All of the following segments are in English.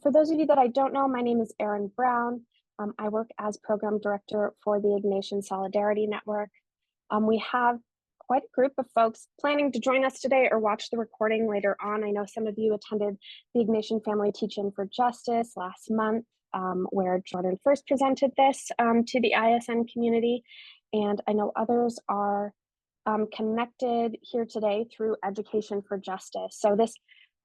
For those of you that I don't know, my name is Erin Brown. I work as program director for the Ignatian Solidarity Network. We have quite a group of folks planning to join us today or watch the recording later on. I know some of you attended the Ignatian Family Teach-In for Justice last month, where Jordan first presented this to the ISN community. And I know others are connected here today through Education for Justice. So this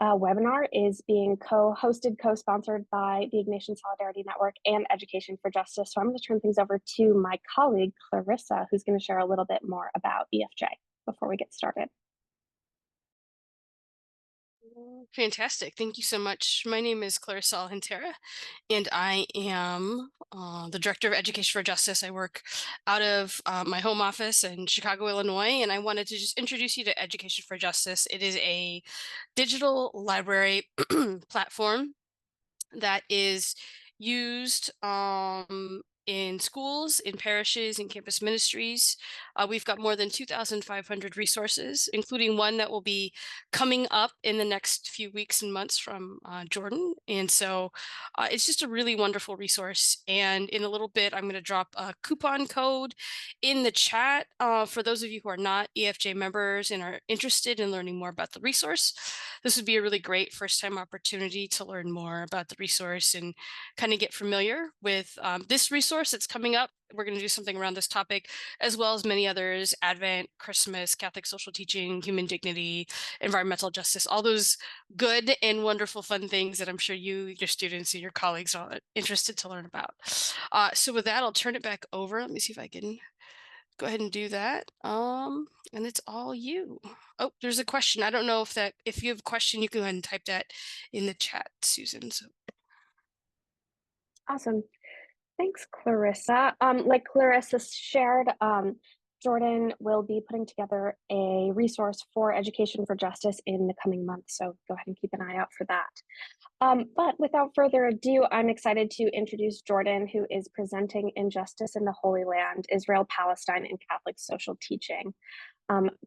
webinar is being co-hosted, co-sponsored by the Ignatian Solidarity Network and Education for Justice. So I'm going to turn things over to my colleague, Clarissa, who's going to share a little bit more about EFJ before we get started. Fantastic. Thank you so much. My name is Clarissa Alcantara, and I am the Director of Education for Justice. I work out of my home office in Chicago, Illinois, and I wanted to just introduce you to Education for Justice. It is a digital library platform that is used in schools, in parishes, in campus ministries. We've got more than 2,500 resources, including one that will be coming up in the next few weeks and months from Jordan. And so it's just a really wonderful resource. And in a little bit, I'm going to drop a coupon code in the chat for those of you who are not EFJ members and are interested in learning more about the resource. This would be a really great first-time opportunity to learn more about the resource and kind of get familiar with this resource that's coming up. We're going to do something around this topic, as well as many others: Advent, Christmas, Catholic social teaching, human dignity, environmental justice, all those good and wonderful fun things that I'm sure you, your students, and your colleagues are interested to learn about. So with that, I'll turn it back over. Let me see if I can go ahead and do that. And it's all you. Oh, there's a question. I don't know if you have a question, you can go ahead and type that in the chat, Susan. So Awesome. Thanks, Clarissa. Like Clarissa shared, Jordan will be putting together a resource for Education for Justice in the coming months, so go ahead and keep an eye out for that. But without further ado, I'm excited to introduce Jordan, who is presenting Injustice in the Holy Land, Israel-Palestine, and Catholic Social Teaching.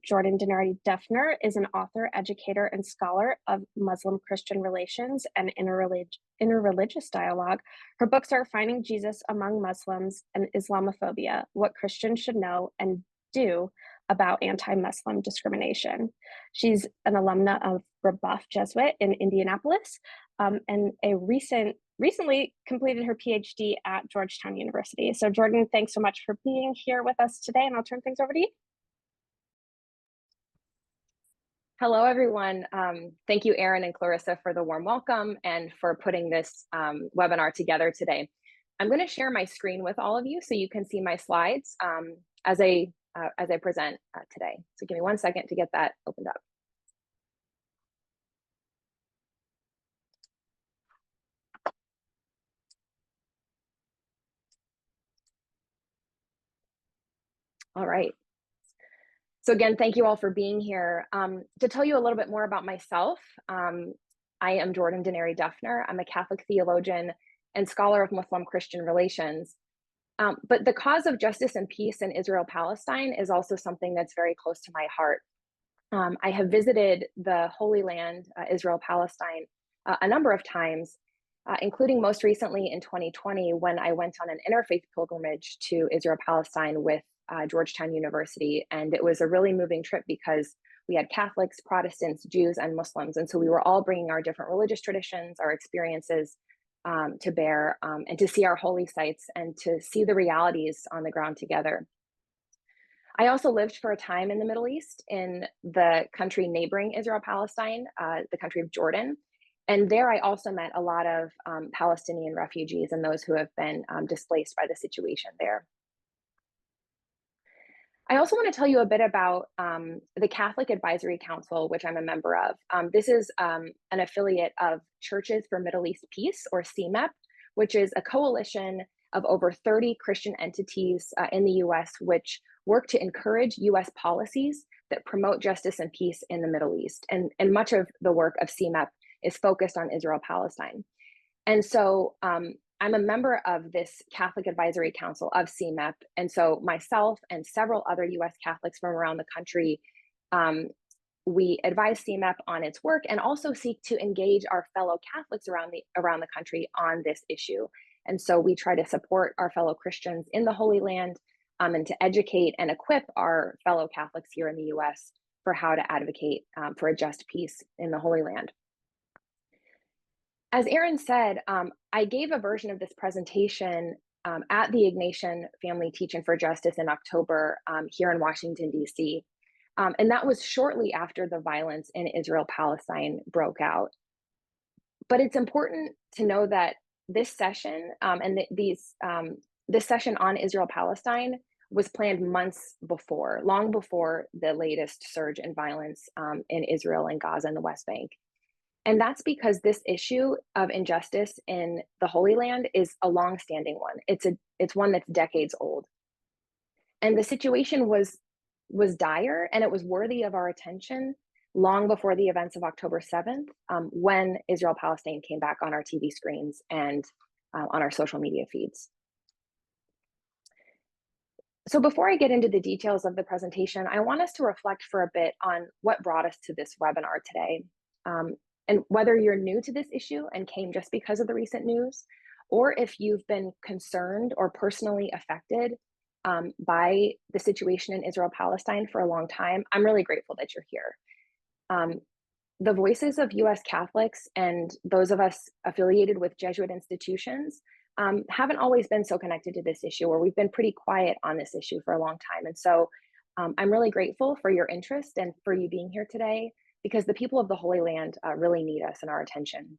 Jordan Denari Duffner is an author, educator, and scholar of Muslim-Christian relations and interreligious dialogue. Her books are Finding Jesus Among Muslims and Islamophobia: What Christians Should Know and Do About Anti-Muslim Discrimination. She's an alumna of Rebuff Jesuit in Indianapolis, and recently completed her Ph.D. at Georgetown University. So Jordan, thanks so much for being here with us today, and I'll turn things over to you. Hello, everyone. Thank you, Erin and Clarissa, for the warm welcome and for putting this webinar together today. I'm going to share my screen with all of you so you can see my slides as I present today. So give me 1 second to get that opened up. All right. So again, thank you all for being here. To tell you a little bit more about myself, I am Jordan Denari Duffner. I'm a Catholic theologian and scholar of Muslim-Christian relations. But the cause of justice and peace in Israel-Palestine is also something that's very close to my heart. I have visited the Holy Land, Israel-Palestine, a number of times, including most recently in 2020 when I went on an interfaith pilgrimage to Israel-Palestine with Georgetown University. And it was a really moving trip because we had Catholics, Protestants, Jews, and Muslims. And so we were all bringing our different religious traditions, our experiences to bear, and to see our holy sites and to see the realities on the ground together. I also lived for a time in the Middle East, in the country neighboring Israel-Palestine, the country of Jordan. And there I also met a lot of Palestinian refugees and those who have been displaced by the situation there. I also want to tell you a bit about the Catholic Advisory Council, which I'm a member of. This is an affiliate of Churches for Middle East Peace, or CMEP, which is a coalition of over 30 Christian entities in the US, which work to encourage US policies that promote justice and peace in the Middle East. And much of the work of CMEP is focused on Israel-Palestine. And so I'm a member of this Catholic Advisory Council of CMEP. And so myself and several other US Catholics from around the country we advise CMEP on its work and also seek to engage our fellow Catholics around the country on this issue. And so we try to support our fellow Christians in the Holy Land, and to educate and equip our fellow Catholics here in the US for how to advocate for a just peace in the Holy Land. As Aaron said, I gave a version of this presentation at the Ignatian Family Teach-In for Justice in October here in Washington, D.C. And that was shortly after the violence in Israel-Palestine broke out. But it's important to know that this session this session on Israel-Palestine was planned months before, long before the latest surge in violence in Israel and Gaza and the West Bank. And that's because this issue of injustice in the Holy Land is a long-standing one. It's one that's decades old. And the situation was dire, and it was worthy of our attention long before the events of October 7th, when Israel-Palestine came back on our TV screens and on our social media feeds. So before I get into the details of the presentation, I want us to reflect for a bit on what brought us to this webinar today. And whether you're new to this issue and came just because of the recent news, or if you've been concerned or personally affected by the situation in Israel-Palestine for a long time, I'm really grateful that you're here. The voices of US Catholics and those of us affiliated with Jesuit institutions haven't always been so connected to this issue, or we've been pretty quiet on this issue for a long time. And so I'm really grateful for your interest and for you being here today, because the people of the Holy Land really need us and our attention.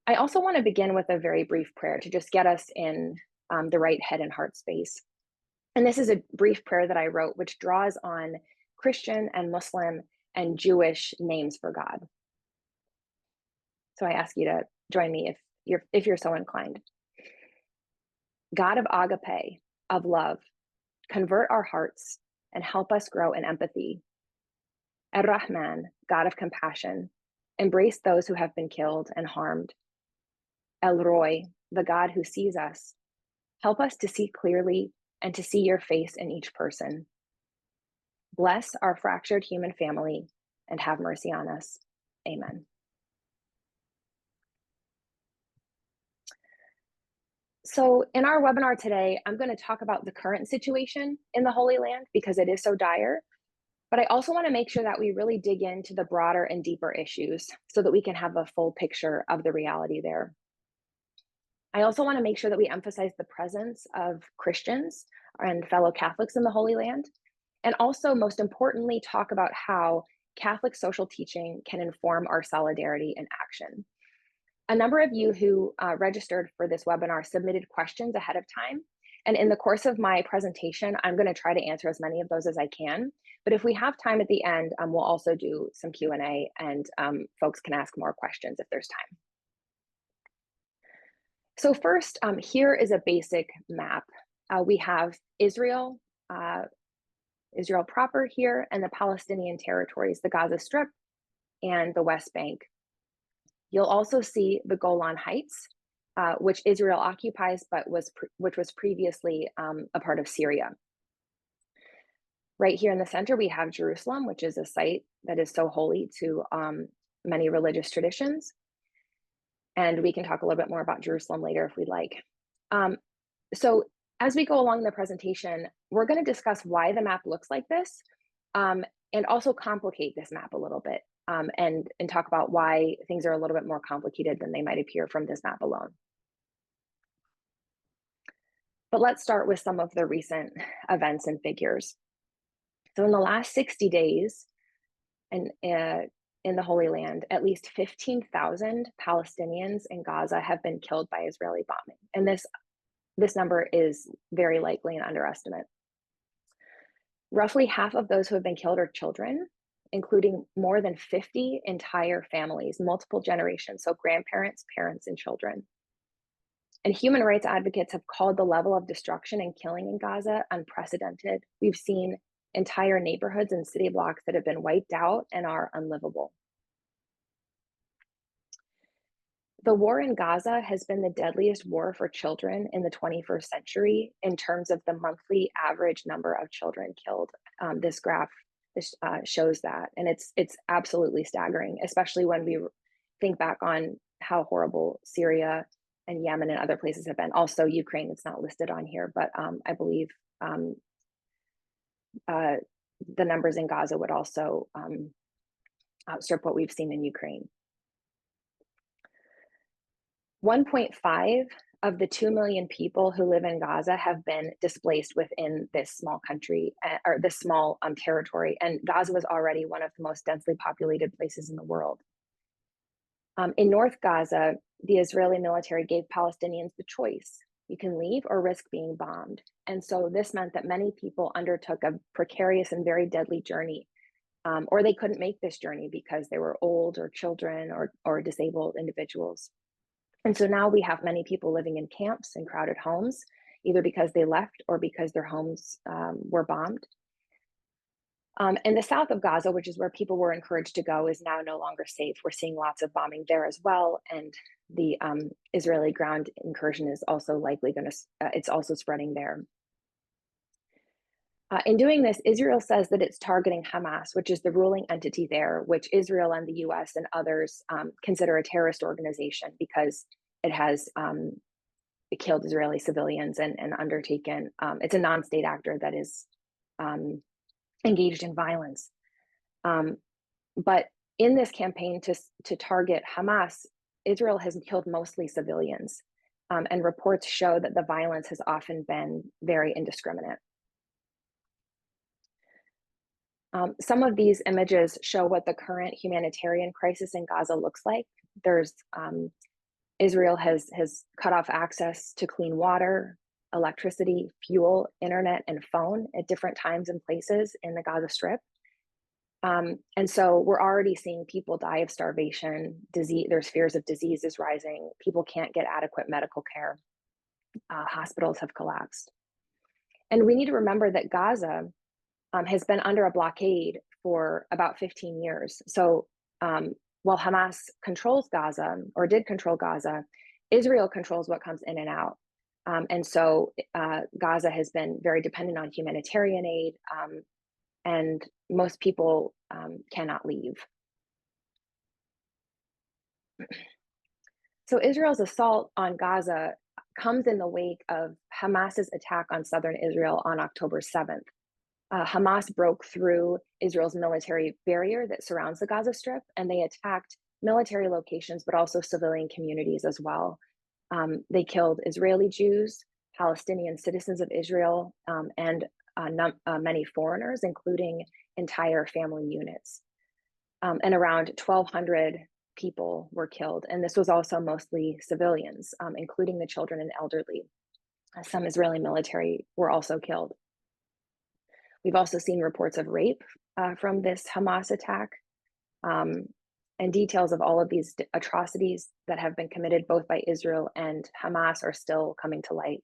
I also want to begin with a very brief prayer to just get us in the right head and heart space. And this is a brief prayer that I wrote, which draws on Christian and Muslim and Jewish names for God. So I ask you to join me if you're so inclined. God of agape, of love, convert our hearts and help us grow in empathy. Ar-Rahman, God of compassion, embrace those who have been killed and harmed. El-Roy, the God who sees us, help us to see clearly and to see your face in each person. Bless our fractured human family and have mercy on us. Amen. So in our webinar today, I'm going to talk about the current situation in the Holy Land because it is so dire. But I also want to make sure that we really dig into the broader and deeper issues so that we can have a full picture of the reality there. I also want to make sure that we emphasize the presence of Christians and fellow Catholics in the Holy Land, and also, most importantly, talk about how Catholic social teaching can inform our solidarity and action. A number of you who registered for this webinar submitted questions ahead of time. And in the course of my presentation, I'm going to try to answer as many of those as I can. But if we have time at the end, we'll also do some Q&A, and folks can ask more questions if there's time. So first, here is a basic map. We have Israel, Israel proper here, and the Palestinian territories, the Gaza Strip and the West Bank. You'll also see the Golan Heights, which Israel occupies, but which was previously a part of Syria. Right here in the center, we have Jerusalem, which is a site that is so holy to many religious traditions. And we can talk a little bit more about Jerusalem later if we'd like. So as we go along the presentation, we're going to discuss why the map looks like this, and also complicate this map a little bit, and talk about why things are a little bit more complicated than they might appear from this map alone. But let's start with some of the recent events and figures. So in the last 60 days, and in the Holy Land, at least 15,000 Palestinians in Gaza have been killed by Israeli bombing. And this number is very likely an underestimate. Roughly half of those who have been killed are children, including more than 50 entire families, multiple generations, so grandparents, parents, and children. And human rights advocates have called the level of destruction and killing in Gaza unprecedented. We've seen entire neighborhoods and city blocks that have been wiped out and are unlivable. The war in Gaza has been the deadliest war for children in the 21st century in terms of the monthly average number of children killed. This graph this shows that, and it's absolutely staggering, especially when we think back on how horrible Syria and Yemen and other places have been. Also, Ukraine, it's not listed on here, but I believe the numbers in Gaza would also outstrip what we've seen in Ukraine. 1.5 of the 2 million people who live in Gaza have been displaced within this small country, or this small territory. And Gaza was already one of the most densely populated places in the world. In North Gaza, the Israeli military gave Palestinians the choice. You can leave or risk being bombed. And so this meant that many people undertook a precarious and very deadly journey, or they couldn't make this journey because they were old or children or disabled individuals. And so now we have many people living in camps and crowded homes, either because they left or because their homes were bombed. And the south of Gaza, which is where people were encouraged to go, is now no longer safe. We're seeing lots of bombing there as well. And the Israeli ground incursion is also likely going to, it's also spreading there. In doing this, Israel says that it's targeting Hamas, which is the ruling entity there, which Israel and the US and others consider a terrorist organization because it has killed Israeli civilians and undertaken, it's a non-state actor that is engaged in violence. But in this campaign to target Hamas, Israel has killed mostly civilians, and reports show that the violence has often been very indiscriminate. Some of these images show what the current humanitarian crisis in Gaza looks like. There's Israel has cut off access to clean water, electricity, fuel, internet, and phone at different times and places in the Gaza Strip. And so we're already seeing people die of starvation, disease. There's fears of diseases rising. People can't get adequate medical care. Hospitals have collapsed. And we need to remember that Gaza has been under a blockade for about 15 years. So while Hamas controls Gaza, or did control Gaza, Israel controls what comes in and out. And so Gaza has been very dependent on humanitarian aid, and most people cannot leave. So Israel's assault on Gaza comes in the wake of Hamas's attack on southern Israel on October 7th. Hamas broke through Israel's military barrier that surrounds the Gaza Strip, and they attacked military locations, but also civilian communities as well. They killed Israeli Jews, Palestinian citizens of Israel, and many foreigners, including entire family units. And around 1,200 people were killed. And this was also mostly civilians, including the children and elderly. Some Israeli military were also killed. We've also seen reports of rape from this Hamas attack, and details of all of these atrocities that have been committed both by Israel and Hamas are still coming to light.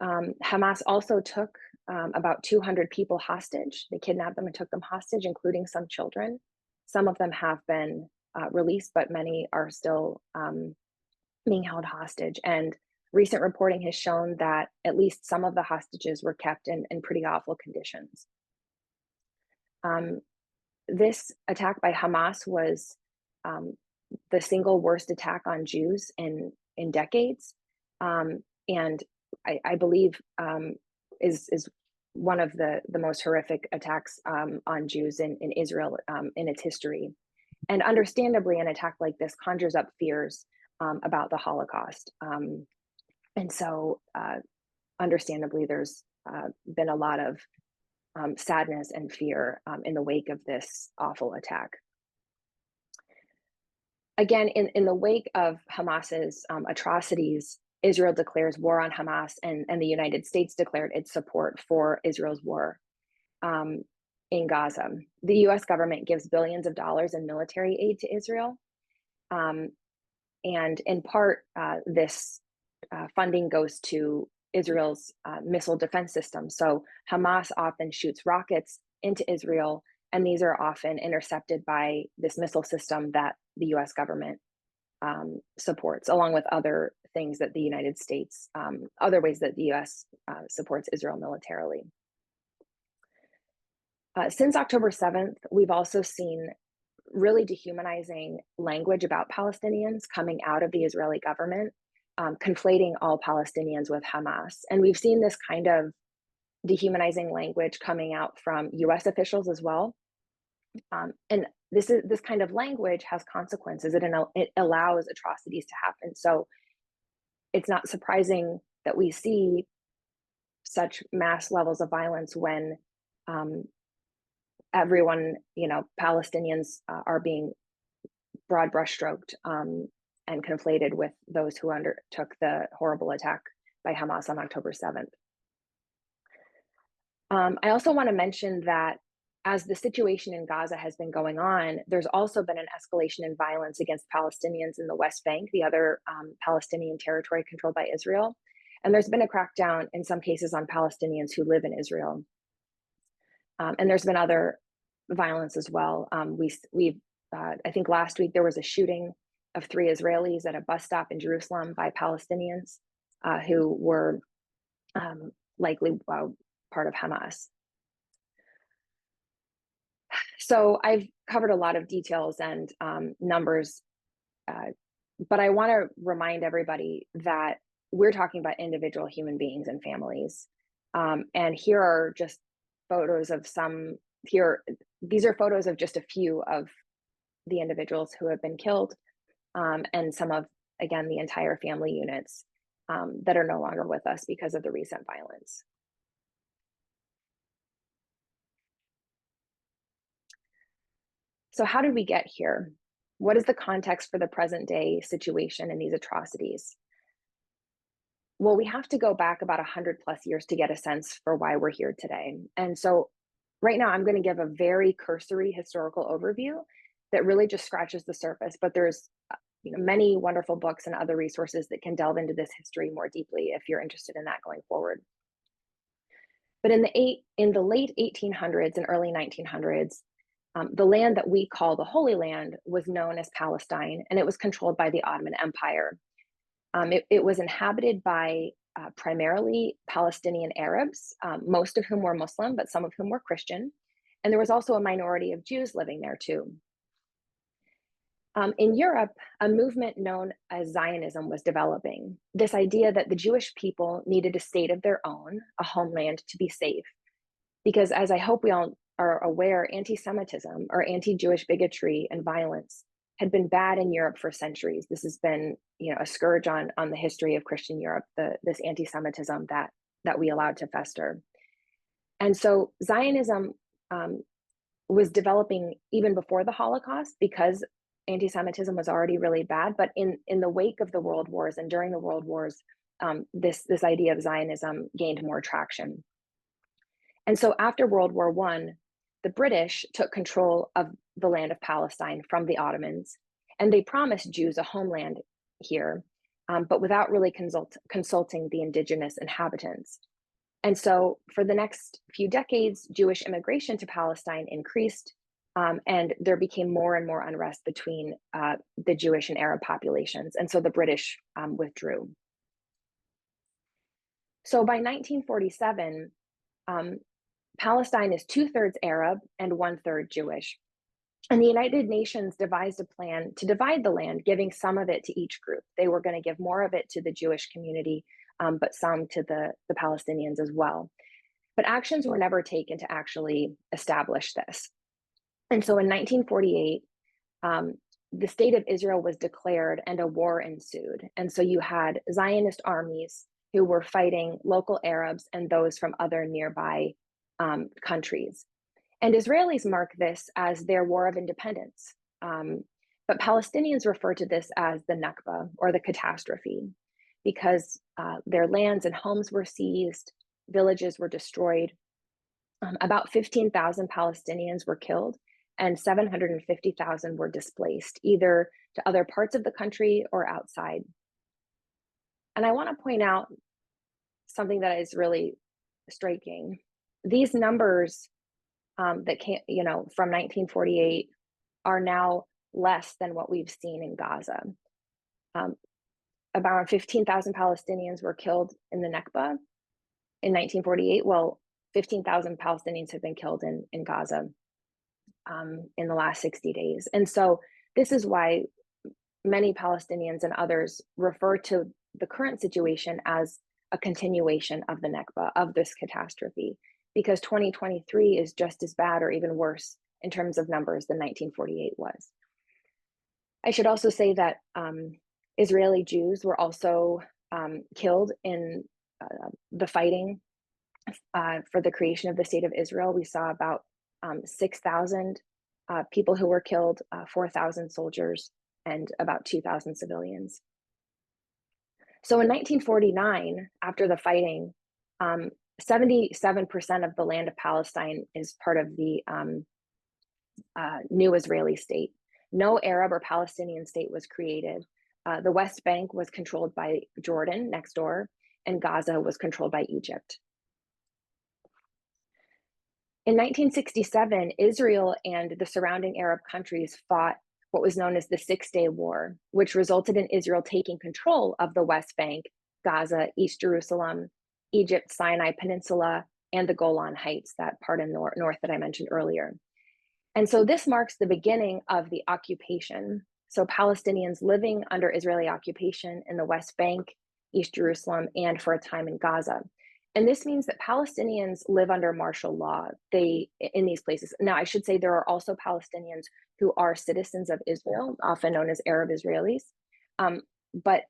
Hamas also took about 200 people hostage. They kidnapped them and took them hostage, including some children. Some of them have been released, but many are still being held hostage. And recent reporting has shown that at least some of the hostages were kept in pretty awful conditions. This attack by Hamas was the single worst attack on Jews in decades, and I believe is one of the most horrific attacks on Jews in Israel in its history. And understandably, an attack like this conjures up fears about the Holocaust. And so understandably, there's been a lot of sadness and fear in the wake of this awful attack. Again, in the wake of Hamas's atrocities, Israel declares war on Hamas, and the United States declared its support for Israel's war in Gaza. The US government gives billions of dollars in military aid to Israel. And in part, this funding goes to Israel's missile defense system. So Hamas often shoots rockets into Israel, and these are often intercepted by this missile system that the US government supports, along with other things that the United States, other ways that the US supports Israel militarily. Since October 7th, we've also seen really dehumanizing language about Palestinians coming out of the Israeli government, conflating all Palestinians with Hamas. And we've seen this kind of dehumanizing language coming out from US officials as well. And this kind of language has consequences. It allows atrocities to happen. So it's not surprising that we see such mass levels of violence when everyone, Palestinians are being broad brushstroked and conflated with those who undertook the horrible attack by Hamas on October 7th. I also want to mention that as the situation in Gaza has been going on, there's also been an escalation in violence against Palestinians in the West Bank, the other Palestinian territory controlled by Israel. And there's been a crackdown in some cases on Palestinians who live in Israel. And there's been other violence as well. I think last week there was a shooting of 3 Israelis at a bus stop in Jerusalem by Palestinians who were likely part of Hamas. So I've covered a lot of details and numbers, but I want to remind everybody that we're talking about individual human beings and families. And here are just photos of these are photos of just a few of the individuals who have been killed, and some of, again, the entire family units that are no longer with us because of the recent violence. So how did we get here? What is the context for the present day situation and these atrocities? Well, we have to go back about 100 plus years to get a sense for why we're here today. And so right now I'm going to give a very cursory historical overview that really just scratches the surface, but there's many wonderful books and other resources that can delve into this history more deeply if you're interested in that going forward. But in the late 1800s and early 1900s, the land that we call the Holy Land was known as Palestine, and it was controlled by the Ottoman Empire. It was inhabited by primarily Palestinian Arabs, most of whom were Muslim, but some of whom were Christian. And there was also a minority of Jews living there too. In Europe, a movement known as Zionism was developing. This idea that the Jewish people needed a state of their own, a homeland to be safe. Because as I hope we all are aware, anti-Semitism or anti-Jewish bigotry and violence had been bad in Europe for centuries. This has been, a scourge on the history of Christian Europe, this anti-Semitism that we allowed to fester. And so Zionism was developing even before the Holocaust because anti-Semitism was already really bad. But in the wake of the World Wars and during the World Wars, this idea of Zionism gained more traction. And so after World War I, the British took control of the land of Palestine from the Ottomans, and they promised Jews a homeland here, but without really consulting the indigenous inhabitants. And so for the next few decades, Jewish immigration to Palestine increased, and there became more and more unrest between the Jewish and Arab populations. And so the British withdrew. So by 1947, Palestine is 2/3 Arab and 1/3 Jewish. And the United Nations devised a plan to divide the land, giving some of it to each group. They were going to give more of it to the Jewish community, but some to the Palestinians as well. But actions were never taken to actually establish this. And so in 1948, the state of Israel was declared and a war ensued. And so you had Zionist armies who were fighting local Arabs and those from other nearby countries. And Israelis mark this as their war of independence. But Palestinians refer to this as the Nakba, or the catastrophe, because their lands and homes were seized, villages were destroyed. About 15,000 Palestinians were killed, and 750,000 were displaced, either to other parts of the country or outside. And I want to point out something that is really striking. These numbers that came, from 1948 are now less than what we've seen in Gaza. About 15,000 Palestinians were killed in the Nakba in 1948. Well, 15,000 Palestinians have been killed in Gaza in the last 60 days. And so this is why many Palestinians and others refer to the current situation as a continuation of the Nakba, of this catastrophe, because 2023 is just as bad or even worse in terms of numbers than 1948 was. I should also say that Israeli Jews were also killed in the fighting for the creation of the state of Israel. We saw about 6,000 people who were killed, 4,000 soldiers, and about 2,000 civilians. So in 1949, after the fighting, 77% of the land of Palestine is part of the new Israeli state. No Arab or Palestinian state was created. The West Bank was controlled by Jordan next door, and Gaza was controlled by Egypt. In 1967, Israel and the surrounding Arab countries fought what was known as the Six-Day War, which resulted in Israel taking control of the West Bank, Gaza, East Jerusalem, Egypt, Sinai Peninsula, and the Golan Heights, that part in north that I mentioned earlier. And so this marks the beginning of the occupation. So Palestinians living under Israeli occupation in the West Bank, East Jerusalem, and for a time in Gaza. And this means that Palestinians live under martial law in these places. Now, I should say there are also Palestinians who are citizens of Israel, often known as Arab Israelis, but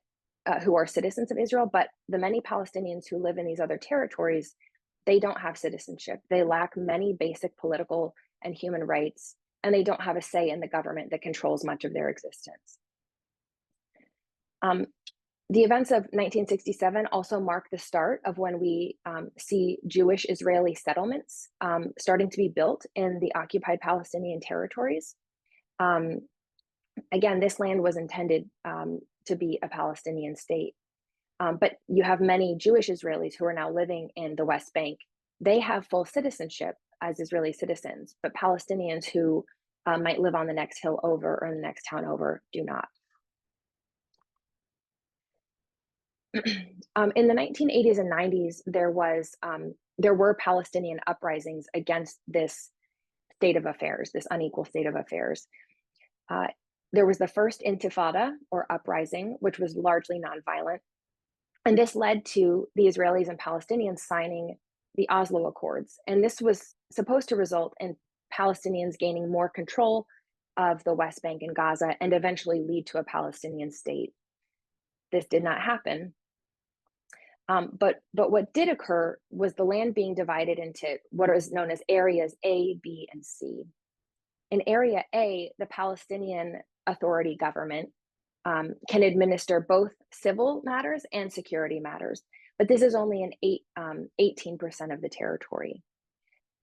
who are citizens of Israel. But the many Palestinians who live in these other territories, they don't have citizenship. They lack many basic political and human rights, and they don't have a say in the government that controls much of their existence. The events of 1967 also mark the start of when we see Jewish Israeli settlements starting to be built in the occupied Palestinian territories. Again, this land was intended to be a Palestinian state, but you have many Jewish Israelis who are now living in the West Bank. They have full citizenship as Israeli citizens, but Palestinians who might live on the next hill over or in the next town over do not. In the 1980s and 90s, there were Palestinian uprisings against this state of affairs, this unequal state of affairs. There was the first Intifada, or uprising, which was largely nonviolent. And this led to the Israelis and Palestinians signing the Oslo Accords. And this was supposed to result in Palestinians gaining more control of the West Bank and Gaza and eventually lead to a Palestinian state. This did not happen. But what did occur was the land being divided into what is known as areas A, B, and C. In Area A, the Palestinian Authority government can administer both civil matters and security matters, but this is only in 18% of the territory.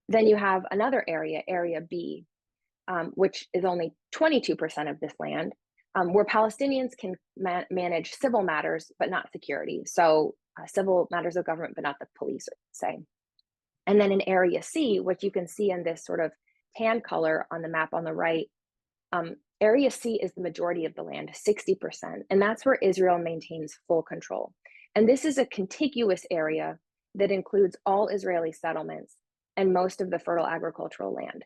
Then you have another area, Area B, which is only 22% of this land, where Palestinians can manage civil matters, but not security. So civil matters of government, but not the police, say. And then in Area C, which you can see in this sort of tan color on the map on the right, Area C is the majority of the land, 60%, and that's where Israel maintains full control. And this is a contiguous area that includes all Israeli settlements and most of the fertile agricultural land.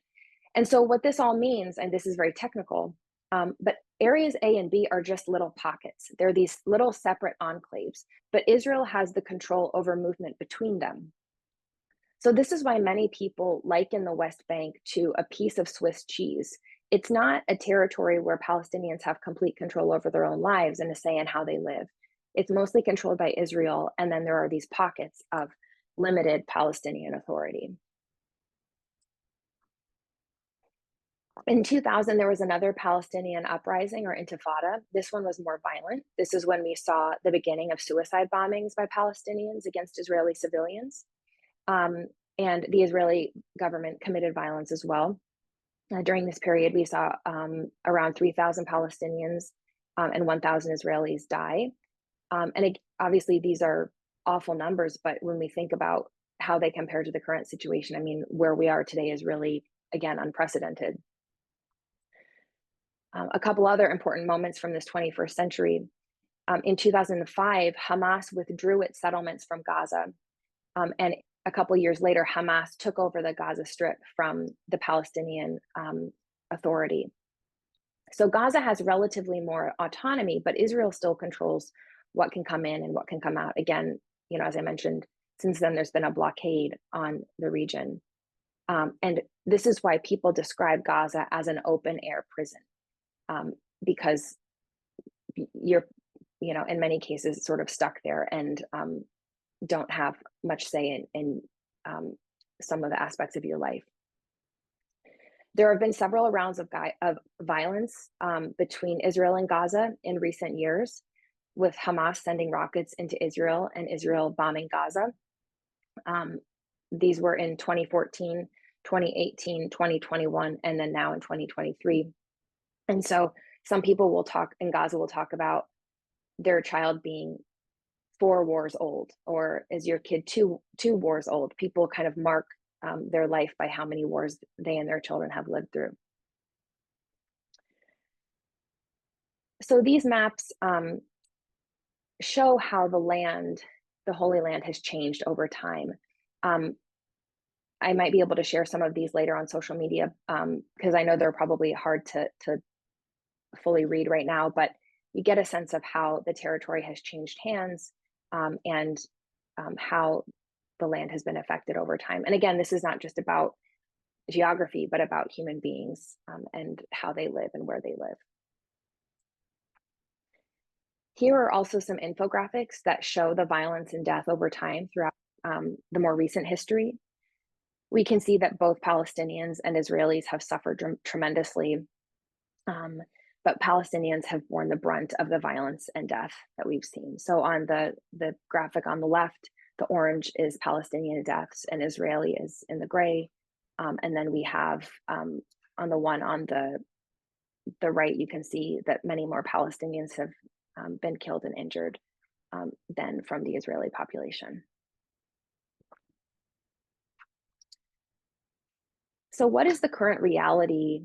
And so what this all means, and this is very technical, but areas A and B are just little pockets. They're these little separate enclaves, but Israel has the control over movement between them. So this is why many people liken the West Bank to a piece of Swiss cheese. It's not a territory where Palestinians have complete control over their own lives and a say in how they live. It's mostly controlled by Israel, and then there are these pockets of limited Palestinian authority. In 2000, there was another Palestinian uprising, or Intifada. This one was more violent. This is when we saw the beginning of suicide bombings by Palestinians against Israeli civilians. And the Israeli government committed violence as well. During this period, we saw around 3,000 Palestinians and 1,000 Israelis die. Obviously, these are awful numbers, but when we think about how they compare to the current situation, I mean, where we are today is really, again, unprecedented. A couple other important moments from this 21st century. In 2005, Hamas withdrew its settlements from Gaza, and a couple years later, Hamas took over the Gaza Strip from the Palestinian Authority. So Gaza has relatively more autonomy, but Israel still controls what can come in and what can come out. Again, as I mentioned, since then there's been a blockade on the region. And this is why people describe Gaza as an open air prison, because you're, in many cases sort of stuck there and don't have much say in some of the aspects of your life. There have been several rounds of violence between Israel and Gaza in recent years, with Hamas sending rockets into Israel and Israel bombing Gaza. These were in 2014, 2018, 2021, and then now in 2023. And so some people will talk in Gaza will talk about their child being 4 wars old, or is your kid two wars old? People kind of mark their life by how many wars they and their children have lived through. So these maps show how the Holy Land has changed over time. I might be able to share some of these later on social media because I know they're probably hard to fully read right now, but you get a sense of how the territory has changed hands and how the land has been affected over time. And again, this is not just about geography, but about human beings and how they live and where they live. Here are also some infographics that show the violence and death over time throughout the more recent history. We can see that both Palestinians and Israelis have suffered tremendously, but Palestinians have borne the brunt of the violence and death that we've seen. So on the graphic on the left, the orange is Palestinian deaths and Israeli is in the gray. And then we have on the one on the right, you can see that many more Palestinians have been killed and injured than from the Israeli population. So what is the current reality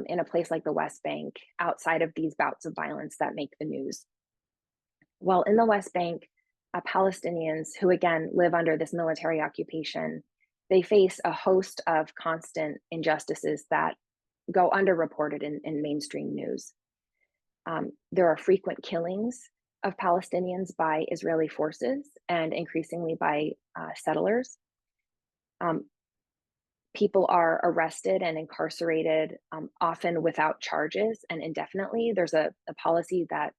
in a place like the West Bank outside of these bouts of violence that make the news? Well, in the West Bank, Palestinians who again live under this military occupation, they face a host of constant injustices that go underreported in mainstream news. There are frequent killings of Palestinians by Israeli forces and increasingly by settlers. People are arrested and incarcerated, often without charges and indefinitely. There's a policy that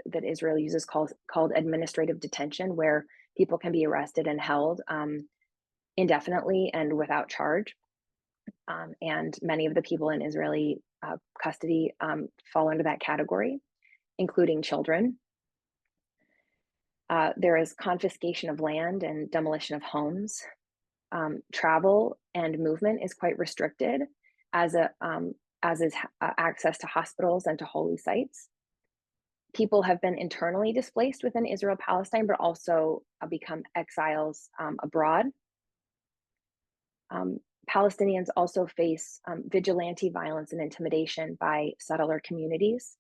that Israel uses called administrative detention, where people can be arrested and held indefinitely and without charge. And many of the people in Israeli custody fall under that category, including children. There is confiscation of land and demolition of homes. Travel and movement is quite restricted, as is access to hospitals and to holy sites. People have been internally displaced within Israel-Palestine, but also become exiles abroad. Palestinians also face vigilante violence and intimidation by settler communities.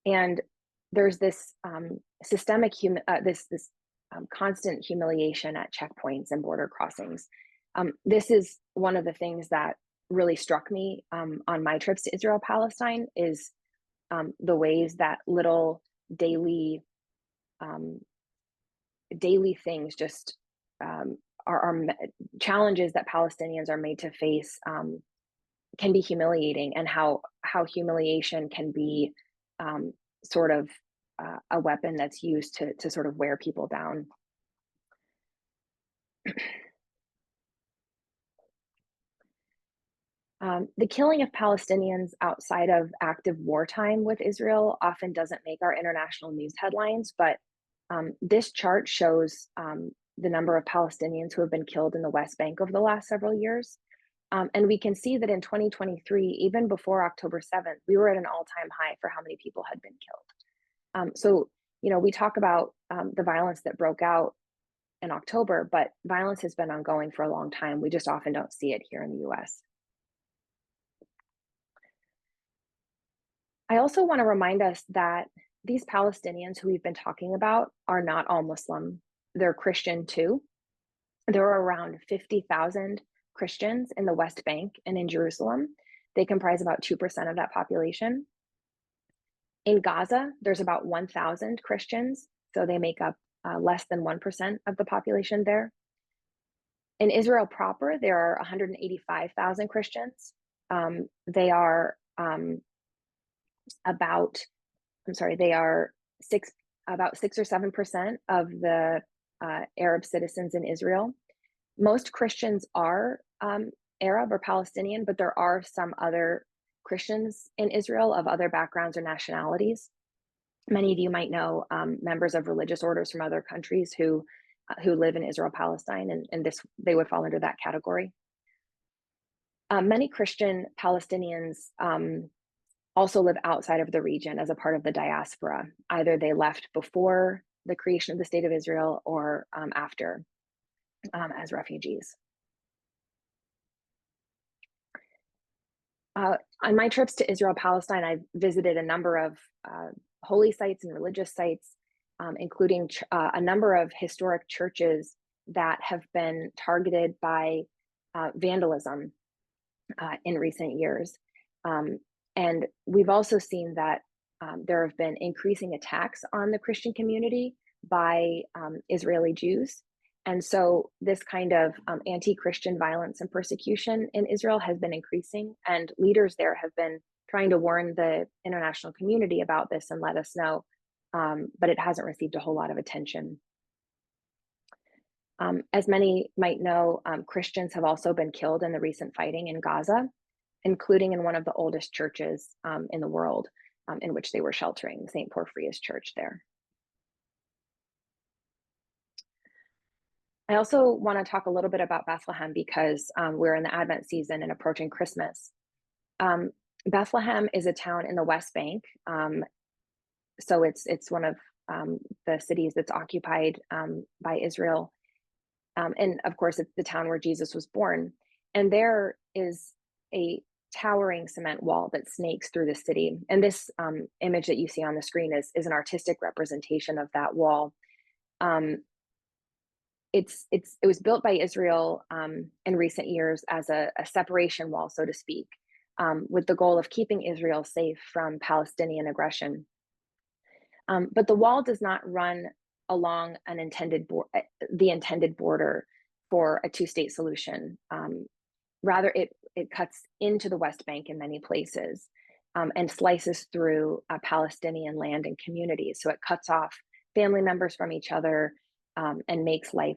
And there's this systemic constant humiliation at checkpoints and border crossings. This is one of the things that really struck me on my trips to Israel-Palestine is the ways that little daily things just are challenges that Palestinians are made to face can be humiliating, and how humiliation can be sort of a weapon that's used to sort of wear people down. The killing of Palestinians outside of active wartime with Israel often doesn't make our international news headlines, but this chart shows the number of Palestinians who have been killed in the West Bank over the last several years. And we can see that in 2023, even before October 7th, we were at an all-time high for how many people had been killed. So, we talk about the violence that broke out in October, but violence has been ongoing for a long time. We just often don't see it here in the US. I also want to remind us that these Palestinians who we've been talking about are not all Muslim. They're Christian too. There are around 50,000 Christians in the West Bank and in Jerusalem. They comprise about 2% of that population. In Gaza, there's about 1,000 Christians, so they make up less than 1% of the population there. In Israel proper, there are 185,000 Christians. They are about, I'm sorry, they are about 6 or 7% of the Arab citizens in Israel. Most Christians are Arab or Palestinian, but there are some other Christians in Israel of other backgrounds or nationalities. Many of you might know members of religious orders from other countries who live in Israel-Palestine, and they would fall under that category. Many Christian Palestinians also live outside of the region as a part of the diaspora. Either they left before the creation of the State of Israel or after as refugees. On my trips to Israel-Palestine, I've visited a number of holy sites and religious sites, including a number of historic churches that have been targeted by vandalism in recent years. And we've also seen that there have been increasing attacks on the Christian community by Israeli Jews. And so this kind of anti-Christian violence and persecution in Israel has been increasing, and leaders there have been trying to warn the international community about this and let us know, but it hasn't received a whole lot of attention. As many might know, Christians have also been killed in the recent fighting in Gaza, including in one of the oldest churches in the world in which they were sheltering, the St. Porphyrius Church there. I also want to talk a little bit about Bethlehem because we're in the Advent season and approaching Christmas. Bethlehem is a town in the West Bank. So it's one of the cities that's occupied by Israel. And of course, it's the town where Jesus was born. And there is a towering cement wall that snakes through the city. And this image that you see on the screen is an artistic representation of that wall. It was built by Israel in recent years as a separation wall, so to speak, with the goal of keeping Israel safe from Palestinian aggression. But the wall does not run along the intended border for a two-state solution. Rather, it cuts into the West Bank in many places and slices through Palestinian land and communities. So it cuts off family members from each other and makes life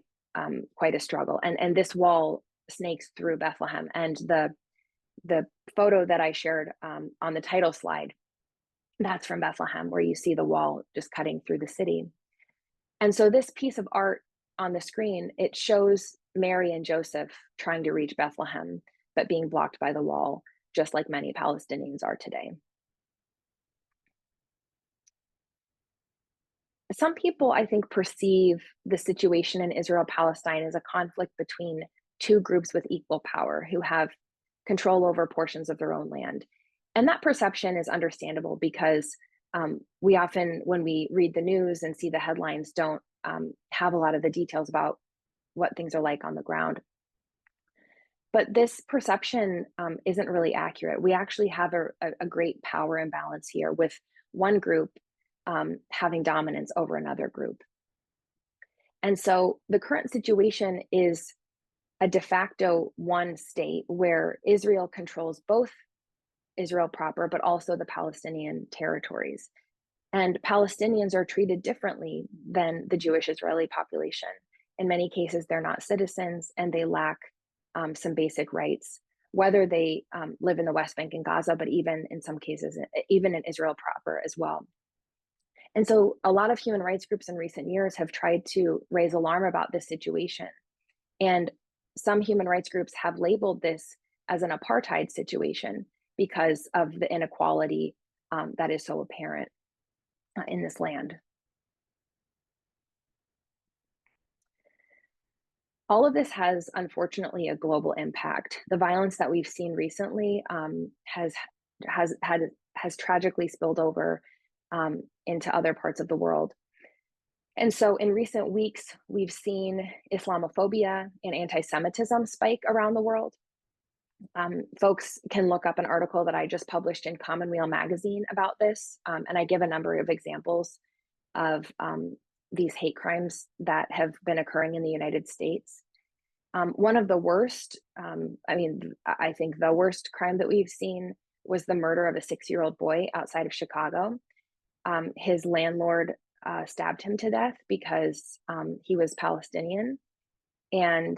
quite a struggle. And this wall snakes through Bethlehem. And the photo that I shared on the title slide, that's from Bethlehem, where you see the wall just cutting through the city. And so this piece of art on the screen, it shows Mary and Joseph trying to reach Bethlehem, but being blocked by the wall, just like many Palestinians are today. Some people, I think, perceive the situation in Israel-Palestine as a conflict between two groups with equal power who have control over portions of their own land. And that perception is understandable because we often, when we read the news and see the headlines, don't have a lot of the details about what things are like on the ground. But this perception isn't really accurate. We actually have a great power imbalance here, with one group having dominance over another group. And so the current situation is a de facto one state where Israel controls both Israel proper, but also the Palestinian territories. And Palestinians are treated differently than the Jewish Israeli population. In many cases, they're not citizens and they lack some basic rights, whether they live in the West Bank and Gaza, but even in some cases, even in Israel proper as well. And so a lot of human rights groups in recent years have tried to raise alarm about this situation. And some human rights groups have labeled this as an apartheid situation because of the inequality that is so apparent in this land. All of this has, unfortunately, a global impact. The violence that we've seen recently has tragically spilled over into other parts of the world. And so in recent weeks, we've seen Islamophobia and anti-Semitism spike around the world. Folks can look up an article that I just published in Commonweal magazine about this, and I give a number of examples of these hate crimes that have been occurring in the United States. One of the worst, I think the worst crime that we've seen was the murder of a 6-year-old boy outside of Chicago. His landlord stabbed him to death because he was Palestinian. And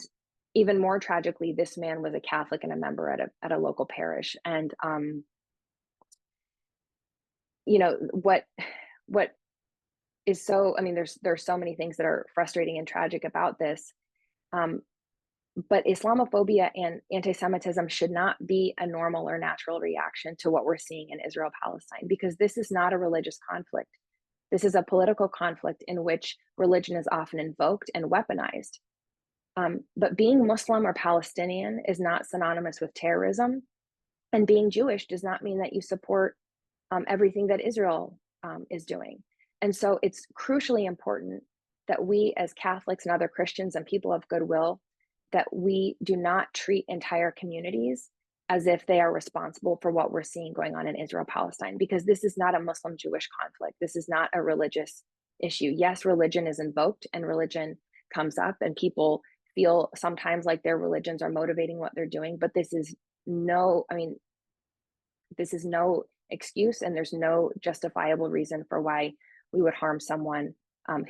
even more tragically, this man was a Catholic and a member at a local parish. And what is so, there's so many things that are frustrating and tragic about this. But Islamophobia and anti-Semitism should not be a normal or natural reaction to what we're seeing in Israel-Palestine, because this is not a religious conflict. This is a political conflict in which religion is often invoked and weaponized. But being Muslim or Palestinian is not synonymous with terrorism. And being Jewish does not mean that you support everything that Israel is doing. And so it's crucially important that we as Catholics and other Christians and people of goodwill, that we do not treat entire communities as if they are responsible for what we're seeing going on in Israel-Palestine, because this is not a Muslim-Jewish conflict. This is not a religious issue. Yes, religion is invoked and religion comes up, and people feel sometimes like their religions are motivating what they're doing, but this is no excuse, and there's no justifiable reason for why we would harm someone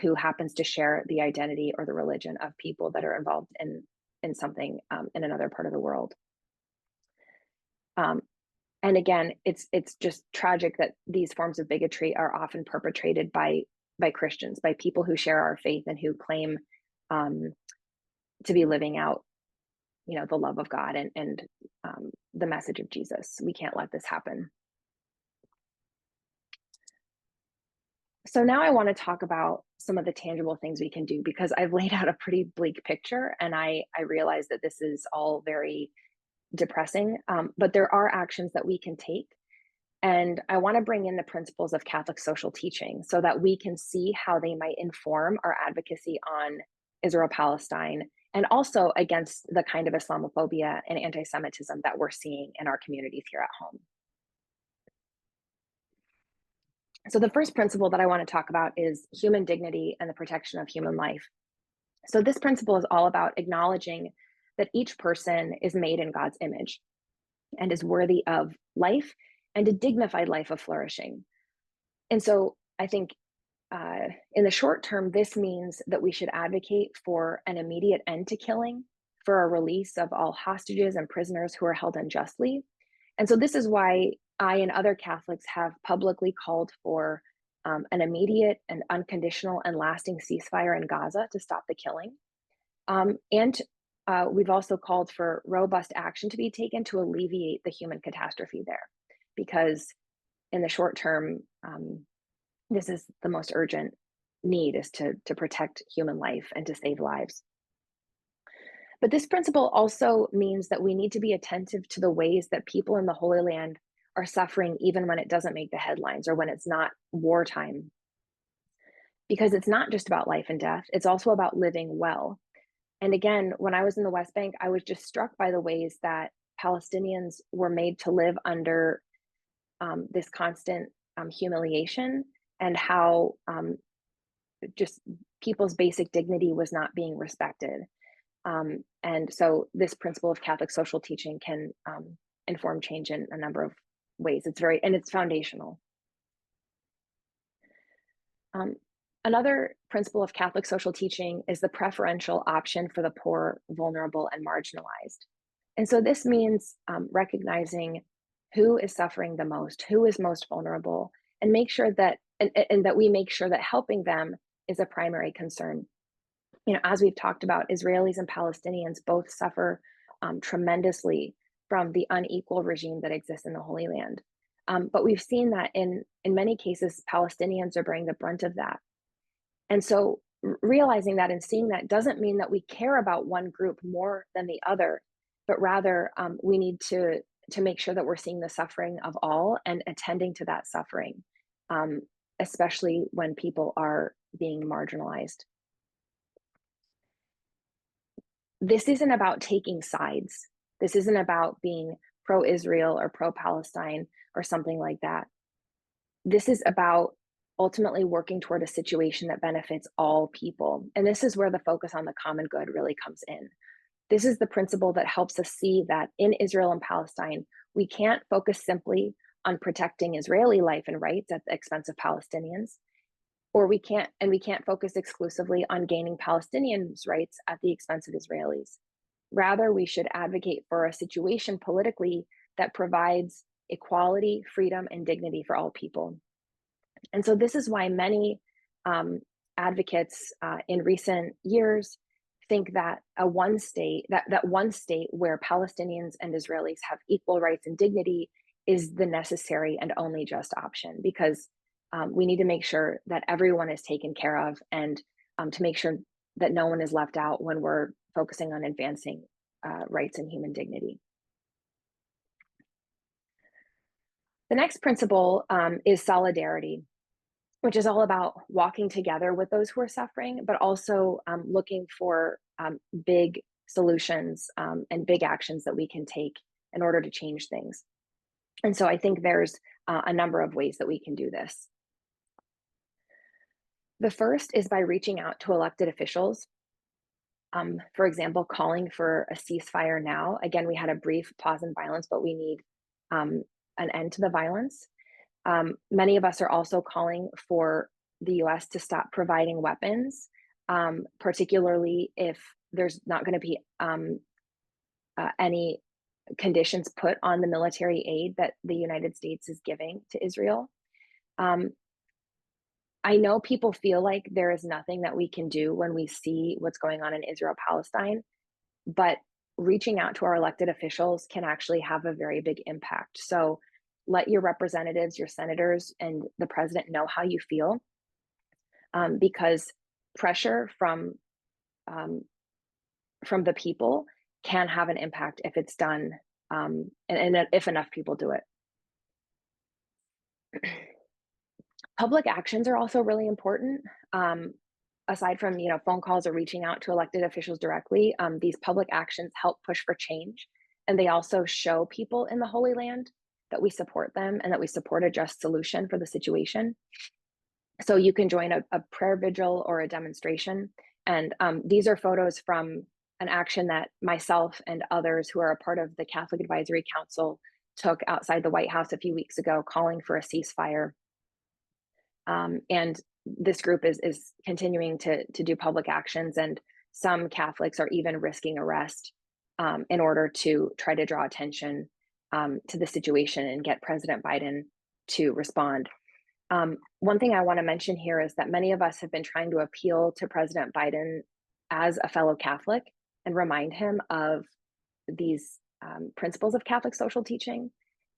who happens to share the identity or the religion of people that are involved in something in another part of the world. And again, it's just tragic that these forms of bigotry are often perpetrated by Christians, by people who share our faith and who claim to be living out, the love of God and the message of Jesus. We can't let this happen. So now I want to talk about some of the tangible things we can do, because I've laid out a pretty bleak picture, and I realize that this is all very depressing, but there are actions that we can take. And I want to bring in the principles of Catholic social teaching so that we can see how they might inform our advocacy on Israel-Palestine, and also against the kind of Islamophobia and anti-Semitism that we're seeing in our communities here at home. So the first principle that I want to talk about is human dignity and the protection of human life. So this principle is all about acknowledging that each person is made in God's image and is worthy of life and a dignified life of flourishing. And so I think in the short term, this means that we should advocate for an immediate end to killing, for a release of all hostages and prisoners who are held unjustly. And so this is why I and other Catholics have publicly called for an immediate and unconditional and lasting ceasefire in Gaza to stop the killing. And we've also called for robust action to be taken to alleviate the human catastrophe there, because in the short term, this is the most urgent need, is to protect human life and to save lives. But this principle also means that we need to be attentive to the ways that people in the Holy Land are suffering, even when it doesn't make the headlines or when it's not wartime. Because it's not just about life and death, it's also about living well. And again, when I was in the West Bank, I was just struck by the ways that Palestinians were made to live under this constant humiliation, and how just people's basic dignity was not being respected. And so this principle of Catholic social teaching can inform change in a number of ways. It's foundational. Another principle of Catholic social teaching is the preferential option for the poor, vulnerable, and marginalized. And so this means recognizing who is suffering the most, who is most vulnerable, and make sure that and that we make sure that helping them is a primary concern. As we've talked about, Israelis and Palestinians both suffer tremendously from the unequal regime that exists in the Holy Land. But we've seen that in many cases, Palestinians are bearing the brunt of that. And so realizing that and seeing that doesn't mean that we care about one group more than the other, but rather we need to make sure that we're seeing the suffering of all and attending to that suffering, especially when people are being marginalized. This isn't about taking sides. This isn't about being pro-Israel or pro-Palestine or something like that. This is about ultimately working toward a situation that benefits all people. And this is where the focus on the common good really comes in. This is the principle that helps us see that in Israel and Palestine, we can't focus simply on protecting Israeli life and rights at the expense of Palestinians, or we can't focus exclusively on gaining Palestinians' rights at the expense of Israelis. Rather, we should advocate for a situation politically that provides equality, freedom, and dignity for all people. And so this is why many advocates in recent years think that one state where Palestinians and Israelis have equal rights and dignity is the necessary and only just option, because we need to make sure that everyone is taken care of, and to make sure that no one is left out when we're focusing on advancing rights and human dignity. The next principle is solidarity, which is all about walking together with those who are suffering, but also looking for big solutions and big actions that we can take in order to change things. And so I think there's a number of ways that we can do this. The first is by reaching out to elected officials. For example, calling for a ceasefire now. Again, we had a brief pause in violence, but we need an end to the violence. Many of us are also calling for the US to stop providing weapons, particularly if there's not going to be any conditions put on the military aid that the United States is giving to Israel. I know people feel like there is nothing that we can do when we see what's going on in Israel-Palestine, but reaching out to our elected officials can actually have a very big impact. So let your representatives, your senators, and the president know how you feel, because pressure from the people can have an impact if it's done, and if enough people do it. Public actions are also really important. Aside from phone calls or reaching out to elected officials directly, these public actions help push for change, and they also show people in the Holy Land that we support them and that we support a just solution for the situation. So you can join a prayer vigil or a demonstration, and these are photos from an action that myself and others who are a part of the Catholic Advisory Council took outside the White House a few weeks ago, calling for a ceasefire. And this group is continuing to do public actions, and some Catholics are even risking arrest in order to try to draw attention to the situation and get President Biden to respond. One thing I want to mention here is that many of us have been trying to appeal to President Biden as a fellow Catholic and remind him of these principles of Catholic social teaching,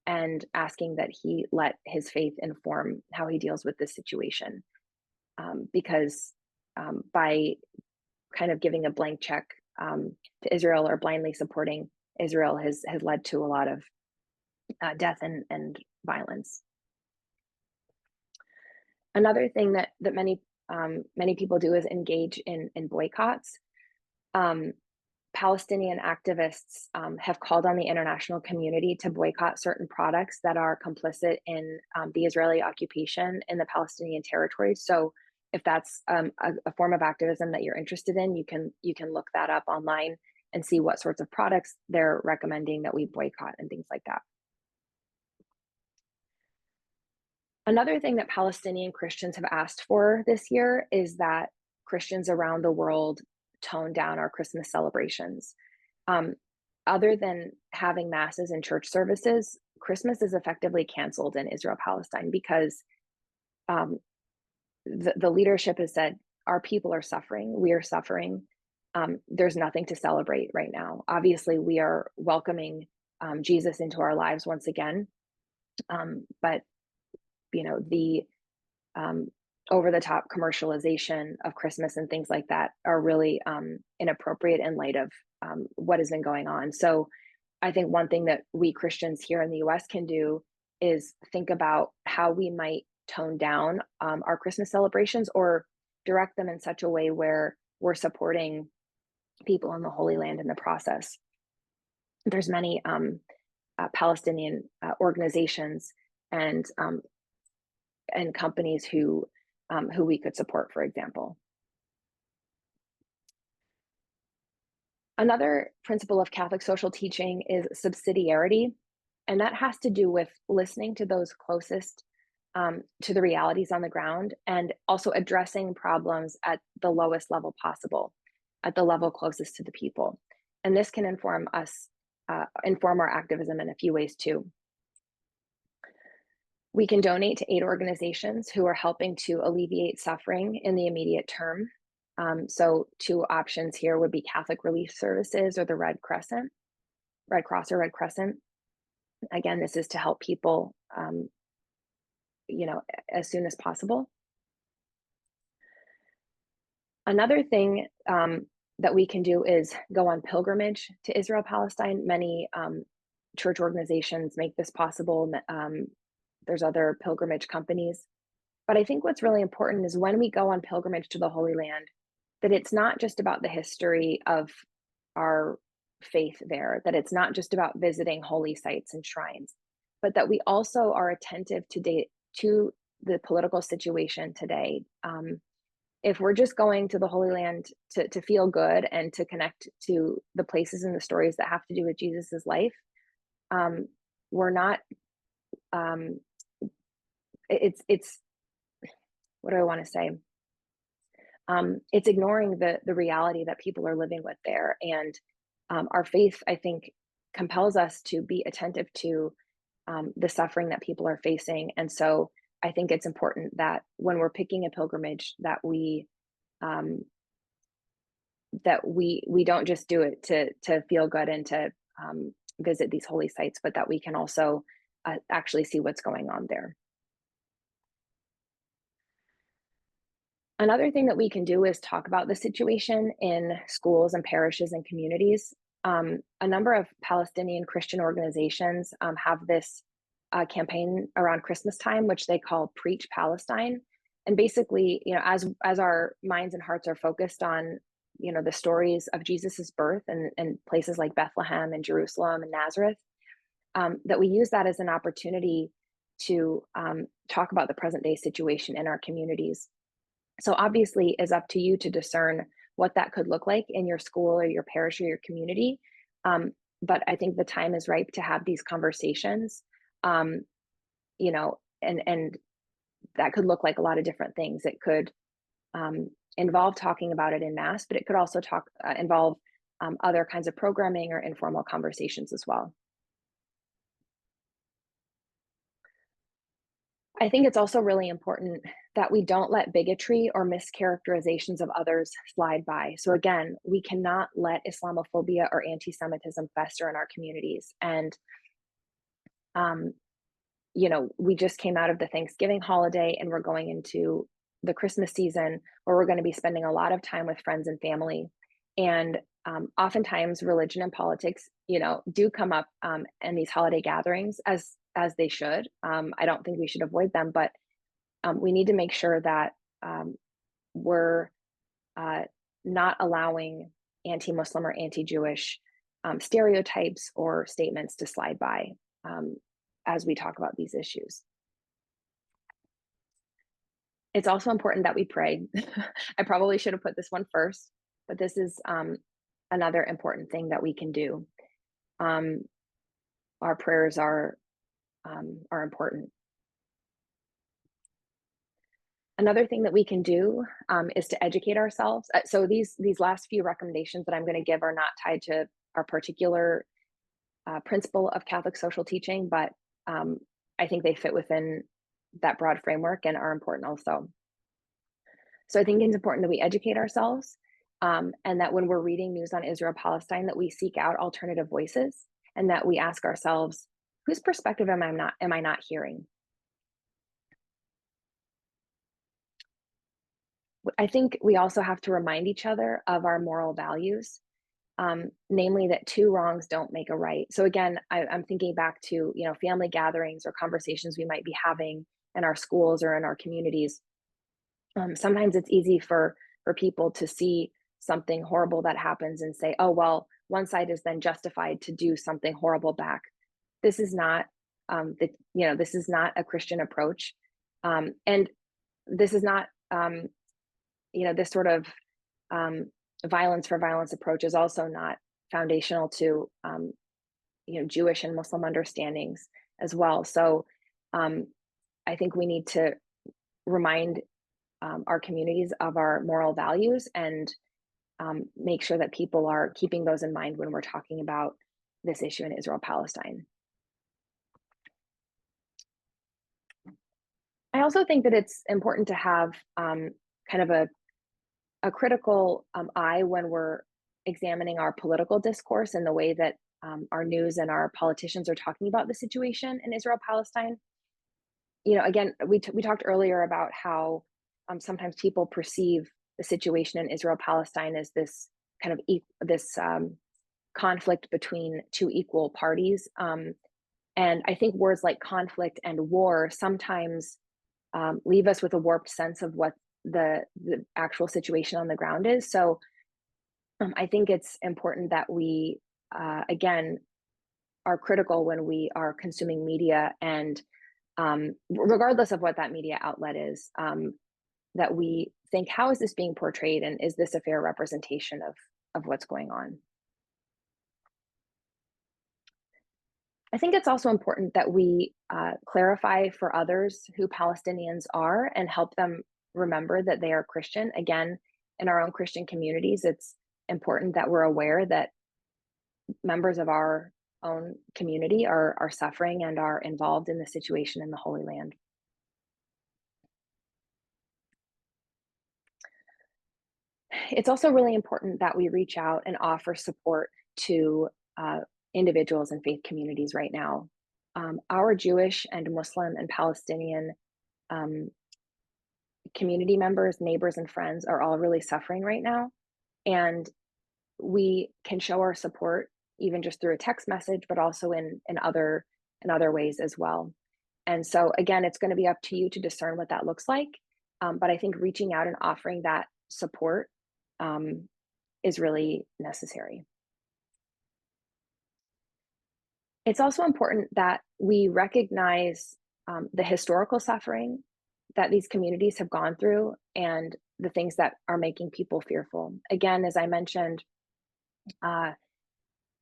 and asking that he let his faith inform how he deals with this situation. Because by kind of giving a blank check to Israel or blindly supporting Israel has led to a lot of death and violence. Another thing that many people do is engage in boycotts. Palestinian activists have called on the international community to boycott certain products that are complicit in the Israeli occupation in the Palestinian territories. So if that's a form of activism that you're interested in, you can look that up online and see what sorts of products they're recommending that we boycott and things like that. Another thing that Palestinian Christians have asked for this year is that Christians around the world tone down our Christmas celebrations. Other than having masses and church services, Christmas is effectively canceled in Israel-Palestine because the leadership has said, our people are suffering, we are suffering. There's nothing to celebrate right now. Obviously, we are welcoming Jesus into our lives once again, but the over-the-top commercialization of Christmas and things like that are really inappropriate in light of what has been going on. So I think one thing that we Christians here in the US can do is think about how we might tone down our Christmas celebrations, or direct them in such a way where we're supporting people in the Holy Land in the process. There's many Palestinian organizations and companies who we could support, for example. Another principle of Catholic social teaching is subsidiarity, and that has to do with listening to those closest to the realities on the ground, and also addressing problems at the lowest level possible, at the level closest to the people. And this can inform us, inform our activism in a few ways too. We can donate to aid organizations who are helping to alleviate suffering in the immediate term. So two options here would be Catholic Relief Services or the Red Cross or Red Crescent. Again, this is to help people, as soon as possible. Another thing that we can do is go on pilgrimage to Israel-Palestine. Many church organizations make this possible. There's other pilgrimage companies. But I think what's really important is when we go on pilgrimage to the Holy Land, that it's not just about the history of our faith there, that it's not just about visiting holy sites and shrines, but that we also are attentive to the political situation today. If we're just going to the Holy Land to feel good and to connect to the places and the stories that have to do with Jesus's life, we're not. It's what do I want to say? It's ignoring the reality that people are living with there, and our faith, I think, compels us to be attentive to the suffering that people are facing. And so I think it's important that when we're picking a pilgrimage, that we don't just do it to feel good and to visit these holy sites, but that we can also actually see what's going on there. Another thing that we can do is talk about the situation in schools and parishes and communities. A number of Palestinian Christian organizations have this campaign around Christmas time, which they call Preach Palestine. And basically, as our minds and hearts are focused on, the stories of Jesus's birth and places like Bethlehem and Jerusalem and Nazareth, that we use that as an opportunity to talk about the present day situation in our communities. So obviously, it's up to you to discern what that could look like in your school or your parish or your community. But I think the time is ripe to have these conversations, and that could look like a lot of different things. It could involve talking about it in Mass, but it could also involve other kinds of programming or informal conversations as well. I think it's also really important that we don't let bigotry or mischaracterizations of others slide by. So again, we cannot let Islamophobia or anti-Semitism fester in our communities. And, we just came out of the Thanksgiving holiday and we're going into the Christmas season where we're going to be spending a lot of time with friends and family. And oftentimes religion and politics, do come up in these holiday gatherings as they should. I don't think we should avoid them, but we need to make sure that we're not allowing anti-Muslim or anti-Jewish stereotypes or statements to slide by as we talk about these issues. It's also important that we pray. I probably should have put this one first, but this is another important thing that we can do. Our prayers are important. Another thing that we can do is to educate ourselves. So these last few recommendations that I'm going to give are not tied to our particular principle of Catholic social teaching, but I think they fit within that broad framework and are important also. So I think it's important that we educate ourselves, and that when we're reading news on Israel-Palestine, that we seek out alternative voices and that we ask ourselves, whose perspective am I not hearing? I think we also have to remind each other of our moral values, namely that two wrongs don't make a right. So again, I'm thinking back to family gatherings or conversations we might be having in our schools or in our communities, Sometimes it's easy for people to see something horrible that happens and say, oh, well, one side is then justified to do something horrible back. This is not this is not a Christian approach. And this is not this sort of violence for violence approach is also not foundational to Jewish and Muslim understandings as well. So I think we need to remind our communities of our moral values and make sure that people are keeping those in mind when we're talking about this issue in Israel-Palestine. I also think that it's important to have kind of a critical eye when we're examining our political discourse and the way that our news and our politicians are talking about the situation in Israel-Palestine. Again, we talked earlier about how sometimes people perceive the situation in Israel-Palestine as this kind of conflict between two equal parties. And I think words like conflict and war sometimes leave us with a warped sense of what the actual situation on the ground is. So I think it's important that we, again, are critical when we are consuming media, and regardless of what that media outlet is, that we think, how is this being portrayed, and is this a fair representation of what's going on? I think it's also important that we clarify for others who Palestinians are and help them remember that they are Christian. Again, in our own Christian communities, it's important that we're aware that members of our own community are suffering and are involved in the situation in the Holy Land. It's also really important that we reach out and offer support to individuals and faith communities right now. Our Jewish and Muslim and Palestinian community members, neighbors, and friends are all really suffering right now. And we can show our support even just through a text message, but also in other ways as well. And so again, it's going to be up to you to discern what that looks like. But I think reaching out and offering that support is really necessary. It's also important that we recognize the historical suffering that these communities have gone through and the things that are making people fearful. Again, as I mentioned, the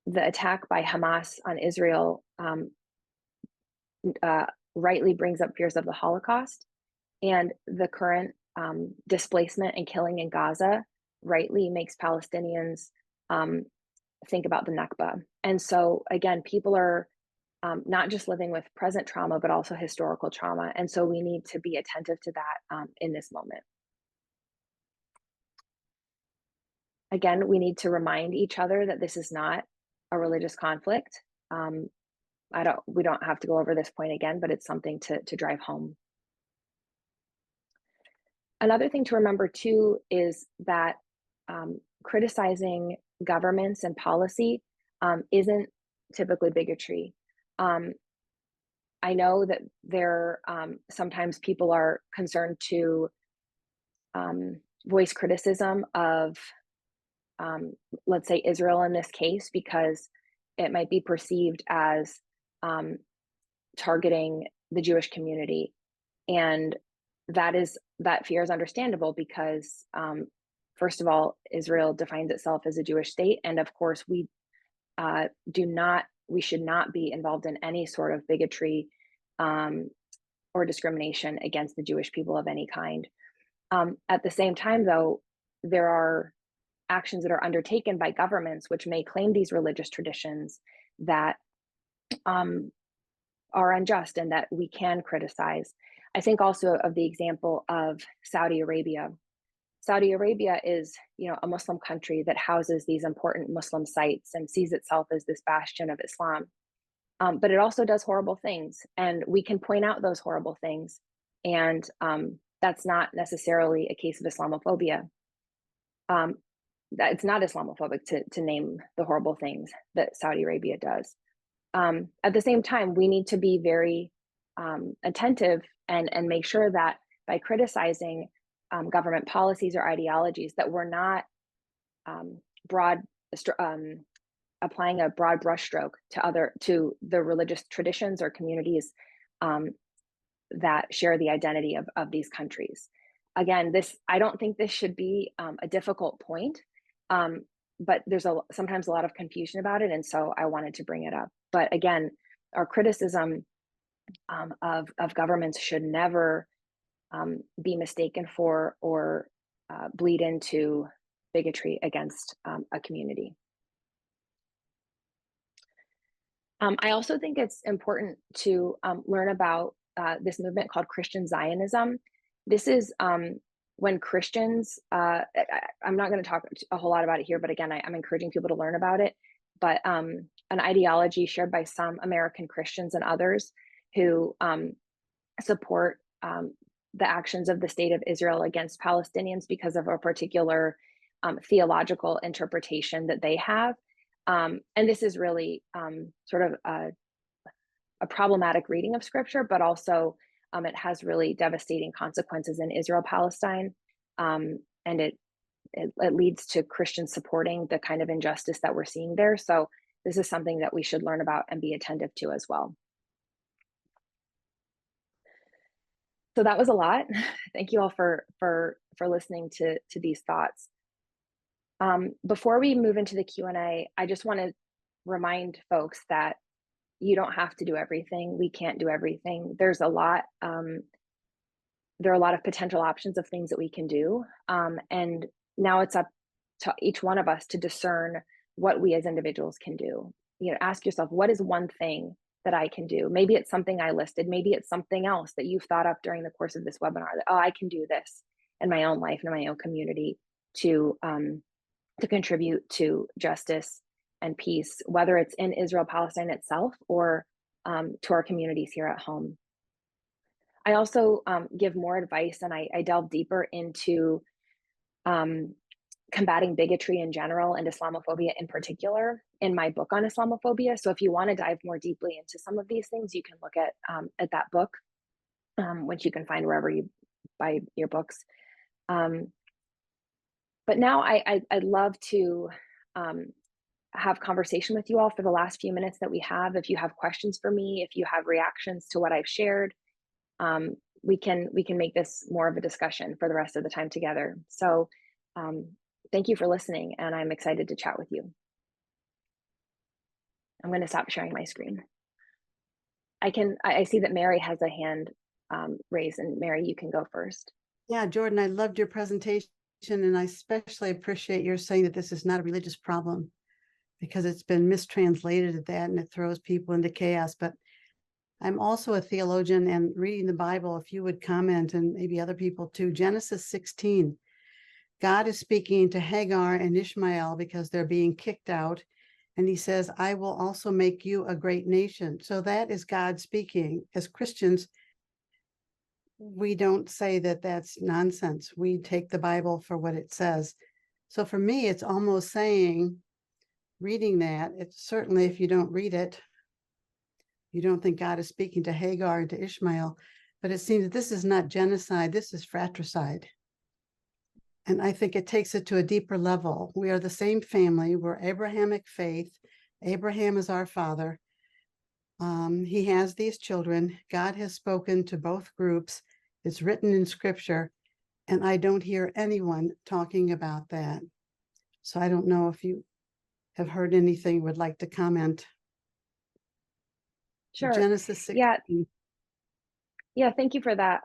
attack by Hamas on Israel rightly brings up fears of the Holocaust, and the current displacement and killing in Gaza rightly makes Palestinians think about the Nakba. And so again, people are not just living with present trauma, but also historical trauma. And so we need to be attentive to that in this moment. Again, we need to remind each other that this is not a religious conflict. We don't have to go over this point again, but it's something to drive home. Another thing to remember too is that criticizing governments and policy isn't typically bigotry. I know that there sometimes people are concerned to voice criticism of, let's say, Israel in this case, because it might be perceived as targeting the Jewish community. And that fear is understandable because, first of all, Israel defines itself as a Jewish state. And of course, we should not be involved in any sort of bigotry or discrimination against the Jewish people of any kind. At the same time, though, there are actions that are undertaken by governments which may claim these religious traditions that are unjust and that we can criticize. I think also of the example of Saudi Arabia. Saudi Arabia is, a Muslim country that houses these important Muslim sites and sees itself as this bastion of Islam. But it also does horrible things, and we can point out those horrible things. And that's not necessarily a case of Islamophobia. It's not Islamophobic to name the horrible things that Saudi Arabia does. At the same time, we need to be very attentive and make sure that by criticizing government policies or ideologies that were not broad, applying a broad brushstroke to the religious traditions or communities that share the identity of these countries. Again, I don't think this should be a difficult point, but there's sometimes a lot of confusion about it, and so I wanted to bring it up. But again, our criticism of governments should never be mistaken for or bleed into bigotry against a community. I also think it's important to learn about this movement called Christian Zionism. This is when Christians, I'm not going to talk a whole lot about it here, but again, I'm encouraging people to learn about it. But an ideology shared by some American Christians and others who support the actions of the state of Israel against Palestinians because of a particular theological interpretation that they have. And this is really sort of a problematic reading of scripture, but also it has really devastating consequences in Israel-Palestine. And it leads to Christians supporting the kind of injustice that we're seeing there. So this is something that we should learn about and be attentive to as well. So that was a lot. Thank you all for listening to these thoughts. Before we move into the Q&A, I just want to remind folks that you don't have to do everything. We can't do everything. There's a lot. There are a lot of potential options of things that we can do, and now it's up to each one of us to discern what we as individuals can do. You know, ask yourself, what is one thing that I can do? Maybe it's something I listed. Maybe it's something else that you've thought up during the course of this webinar that, oh, I can do this in my own life and in my own community to contribute to justice and peace, whether it's in Israel-Palestine itself or to our communities here at home. I also give more advice, and I delve deeper into combating bigotry in general and Islamophobia in particular in my book on Islamophobia. So if you want to dive more deeply into some of these things, you can look at that book, which you can find wherever you buy your books. But now I'd love to have conversation with you all for the last few minutes that we have. If you have questions for me, if you have reactions to what I've shared, we can make this more of a discussion for the rest of the time together. So thank you for listening, and I'm excited to chat with you. I'm going to stop sharing my screen. I see that Mary has a hand raised, and Mary, you can go first. Yeah, Jordan, I loved your presentation, and I especially appreciate your saying that this is not a religious problem, because it's been mistranslated at that, and it throws people into chaos. But I'm also a theologian, and reading the Bible, if you would comment, and maybe other people too, Genesis 16, God is speaking to Hagar and Ishmael because they're being kicked out. And he says, I will also make you a great nation. So that is God speaking. As Christians, we don't say that that's nonsense. We take the Bible for what it says. So for me, it's almost saying, reading that, it's certainly, if you don't read it, you don't think God is speaking to Hagar and to Ishmael, but it seems that this is not genocide, this is fratricide. And I think it takes it to a deeper level. We are the same family. We're Abrahamic faith. Abraham is our father. He has these children. God has spoken to both groups. It's written in scripture. And I don't hear anyone talking about that. So I don't know if you have heard anything, would like to comment. Sure. Genesis 16. Yeah, thank you for that.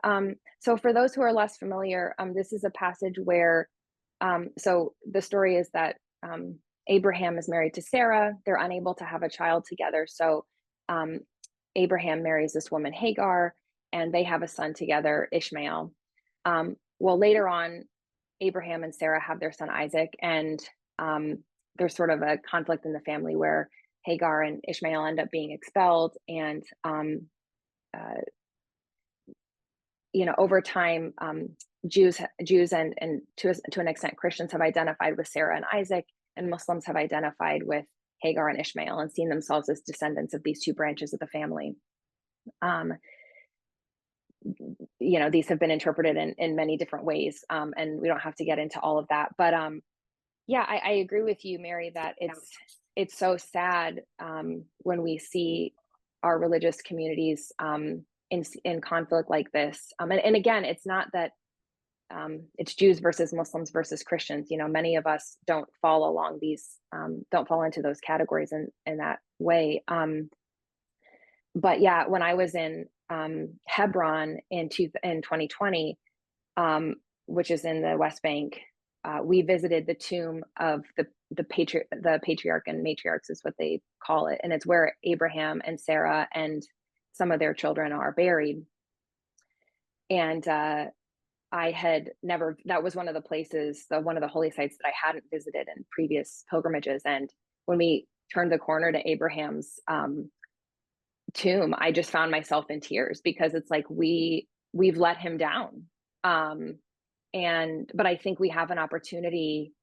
So for those who are less familiar, this is a passage where, so the story is that Abraham is married to Sarah. They're unable to have a child together. So Abraham marries this woman, Hagar, and they have a son together, Ishmael. Well, later on, Abraham and Sarah have their son, Isaac, and there's sort of a conflict in the family where Hagar and Ishmael end up being expelled, and you know, over time, Jews and to an extent Christians have identified with Sarah and Isaac, and Muslims have identified with Hagar and Ishmael and seen themselves as descendants of these two branches of the family. these have been interpreted in many different ways, and we don't have to get into all of that. But yeah, I agree with you, Mary, that it's so sad when we see our religious communities in conflict like this. And again, it's not that it's Jews versus Muslims versus Christians. Many of us don't fall into those categories in that way. But yeah, when I was in Hebron in 2020, which is in the West Bank, we visited the tomb of the patriarch and matriarchs is what they call it, and it's where Abraham and Sarah and some of their children are buried. And I had never, that was one of the places, one of the holy sites that I hadn't visited in previous pilgrimages. And when we turned the corner to Abraham's tomb, I just found myself in tears, because it's like we've let him down. But I think we have an opportunity.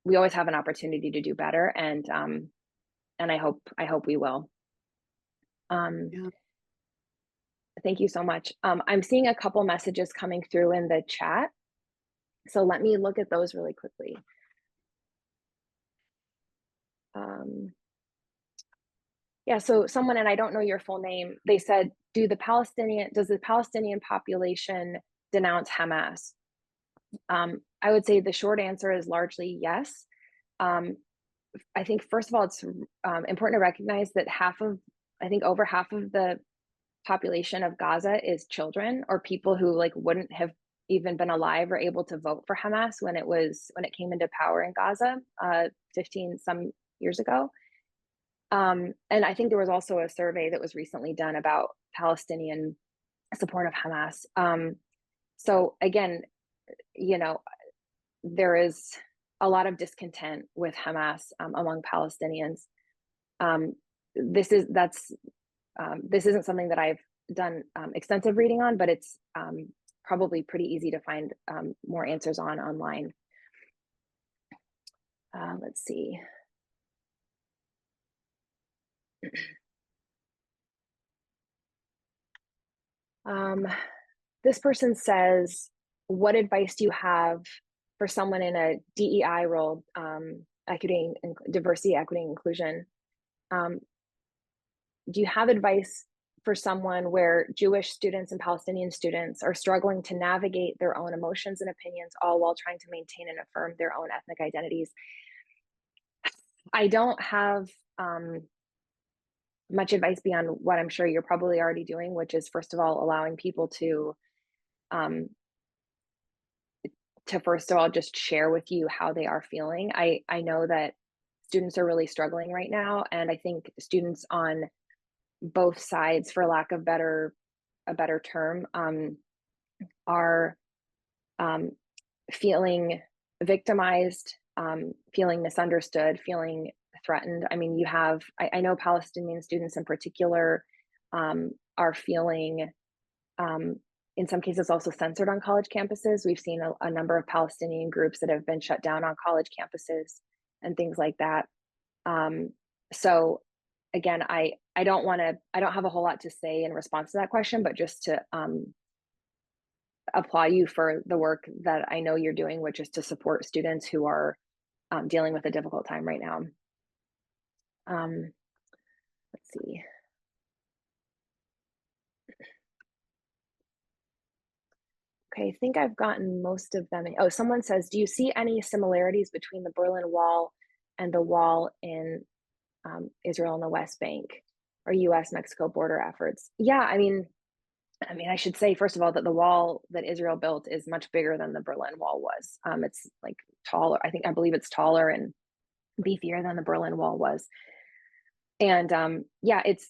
We always have an opportunity to do better, and I hope we will. Yeah. Thank you so much. I'm seeing a couple messages coming through in the chat, so let me look at those really quickly. Yeah, so someone, and I don't know your full name, they said, does the Palestinian population denounce Hamas? I would say the short answer is largely yes. I think, first of all, it's important to recognize that over half of the population of Gaza is children, or people who wouldn't have even been alive or able to vote for Hamas when it came into power in Gaza 15 some years ago. And I think there was also a survey that was recently done about Palestinian support of Hamas. So again, there is a lot of discontent with Hamas among Palestinians. This isn't something that I've done extensive reading on, but it's probably pretty easy to find more answers online. Let's see. This person says, what advice do you have for someone in a DEI role, diversity, equity, and inclusion? Do you have advice for someone where Jewish students and Palestinian students are struggling to navigate their own emotions and opinions, all while trying to maintain and affirm their own ethnic identities? I don't have much advice beyond what I'm sure you're probably already doing, which is, first of all, allowing people to first of all just share with you how they are feeling. I know that students are really struggling right now, and I think students on both sides, for lack of a better term, are feeling victimized, feeling misunderstood, feeling threatened. I mean, I know Palestinian students in particular are feeling, in some cases, also censored on college campuses. We've seen a number of Palestinian groups that have been shut down on college campuses and things like that. So again, I don't have a whole lot to say in response to that question, but just to applaud you for the work that I know you're doing, which is to support students who are dealing with a difficult time right now. Let's see. Okay, I think I've gotten most of them. Oh, someone says, do you see any similarities between the Berlin Wall and the wall in Israel and the West Bank, or US-Mexico border efforts? Yeah, I mean, I should say, first of all, that the wall that Israel built is much bigger than the Berlin Wall was. It's taller. I believe it's taller and beefier than the Berlin Wall was. And yeah, it's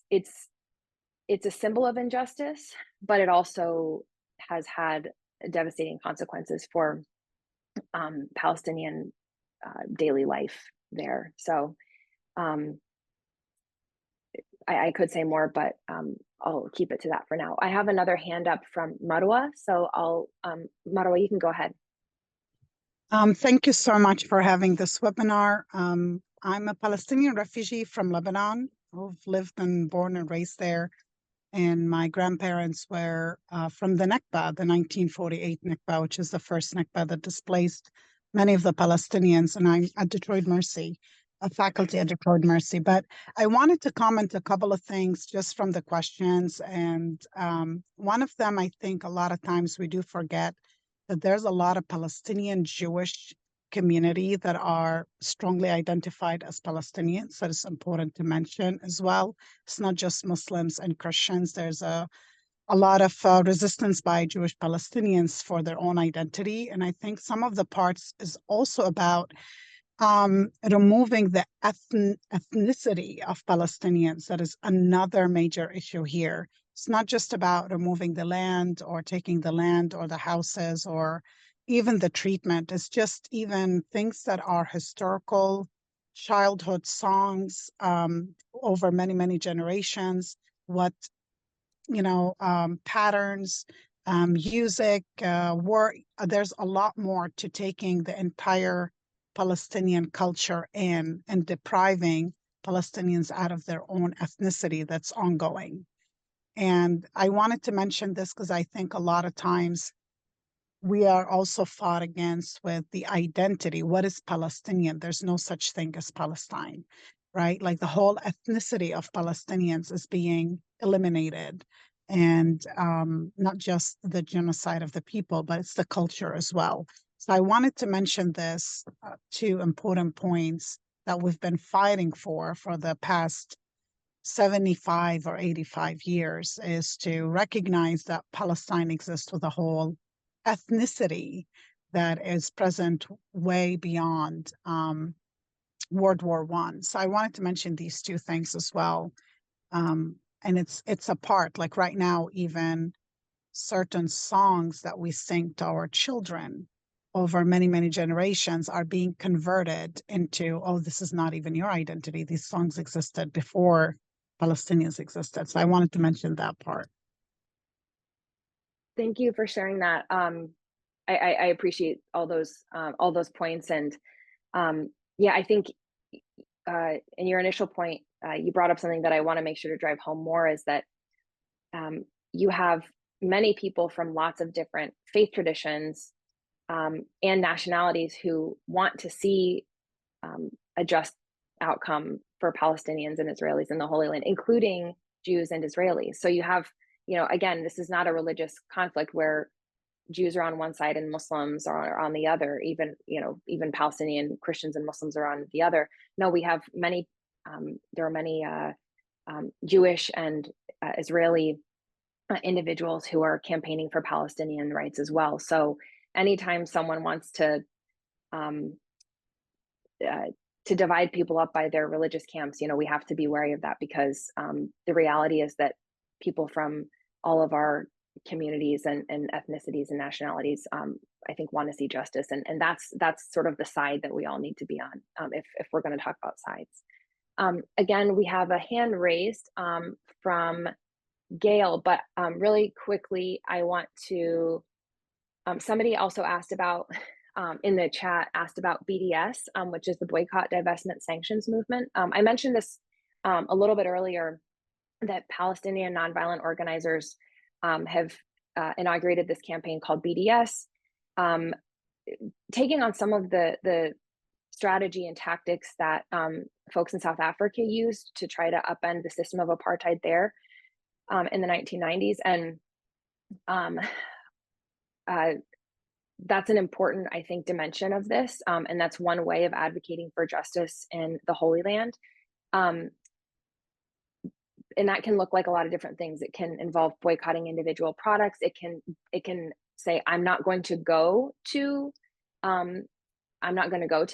a symbol of injustice, but it also has had devastating consequences for Palestinian daily life there. So I could say more, but I'll keep it to that for now. I have another hand up from Marwa, so Marwa, you can go ahead. Thank you so much for having this webinar. I'm a Palestinian refugee from Lebanon who've lived and born and raised there and my grandparents were from the Nakba, the 1948 Nakba, which is the first Nakba that displaced many of the Palestinians. And I'm at Detroit Mercy, a faculty at Detroit Mercy. But I wanted to comment a couple of things just from the questions. And one of them, I think a lot of times we do forget that there's a lot of Palestinian Jewish community that are strongly identified as Palestinians. That is important to mention as well. It's not just Muslims and Christians. There's a lot of resistance by Jewish Palestinians for their own identity. And I think some of the parts is also about removing the ethnicity of Palestinians. That is another major issue here. It's not just about removing the land or taking the land or the houses or even the treatment. It's just even things that are historical, childhood songs over many, many generations, what, patterns, music, work. There's a lot more to taking the entire Palestinian culture in and depriving Palestinians out of their own ethnicity that's ongoing. And I wanted to mention this because I think a lot of times we are also fought against with the identity. What is Palestinian? There's no such thing as Palestine, right? Like the whole ethnicity of Palestinians is being eliminated. And not just the genocide of the people, but it's the culture as well. So I wanted to mention this two important points that we've been fighting for the past 75 or 85 years, is to recognize that Palestine exists with a whole ethnicity that is present way beyond World War I. So I wanted to mention these two things as well. And it's a part, like right now, even certain songs that we sing to our children over many, many generations are being converted into, oh, this is not even your identity. These songs existed before Palestinians existed. So I wanted to mention that part. Thank you for sharing that. I appreciate all those points. And yeah, I think in your initial point, you brought up something that I want to make sure to drive home more, is that you have many people from lots of different faith traditions and nationalities who want to see a just outcome for Palestinians and Israelis in the Holy Land, including Jews and Israelis. So you have, again, this is not a religious conflict where Jews are on one side and Muslims are on the other. Even Palestinian Christians and Muslims are on the other. No, we have many. There are many Jewish and Israeli individuals who are campaigning for Palestinian rights as well. So anytime someone wants to divide people up by their religious camps, we have to be wary of that, because the reality is that people from all of our communities and ethnicities and nationalities, I think, want to see justice, and that's sort of the side that we all need to be on, if we're going to talk about sides. Again, we have a hand raised from Gail, but really quickly, I want to. Somebody also asked about, in the chat, asked about BDS, which is the Boycott, Divestment, Sanctions Movement. I mentioned this a little bit earlier, that Palestinian nonviolent organizers have inaugurated this campaign called BDS, taking on some of the strategy and tactics that folks in South Africa used to try to upend the system of apartheid there in the 1990s. And that's an important, I think, dimension of this. And that's one way of advocating for justice in the Holy Land. And that can look like a lot of different things. It can involve boycotting individual products. It can say, I'm not going to go to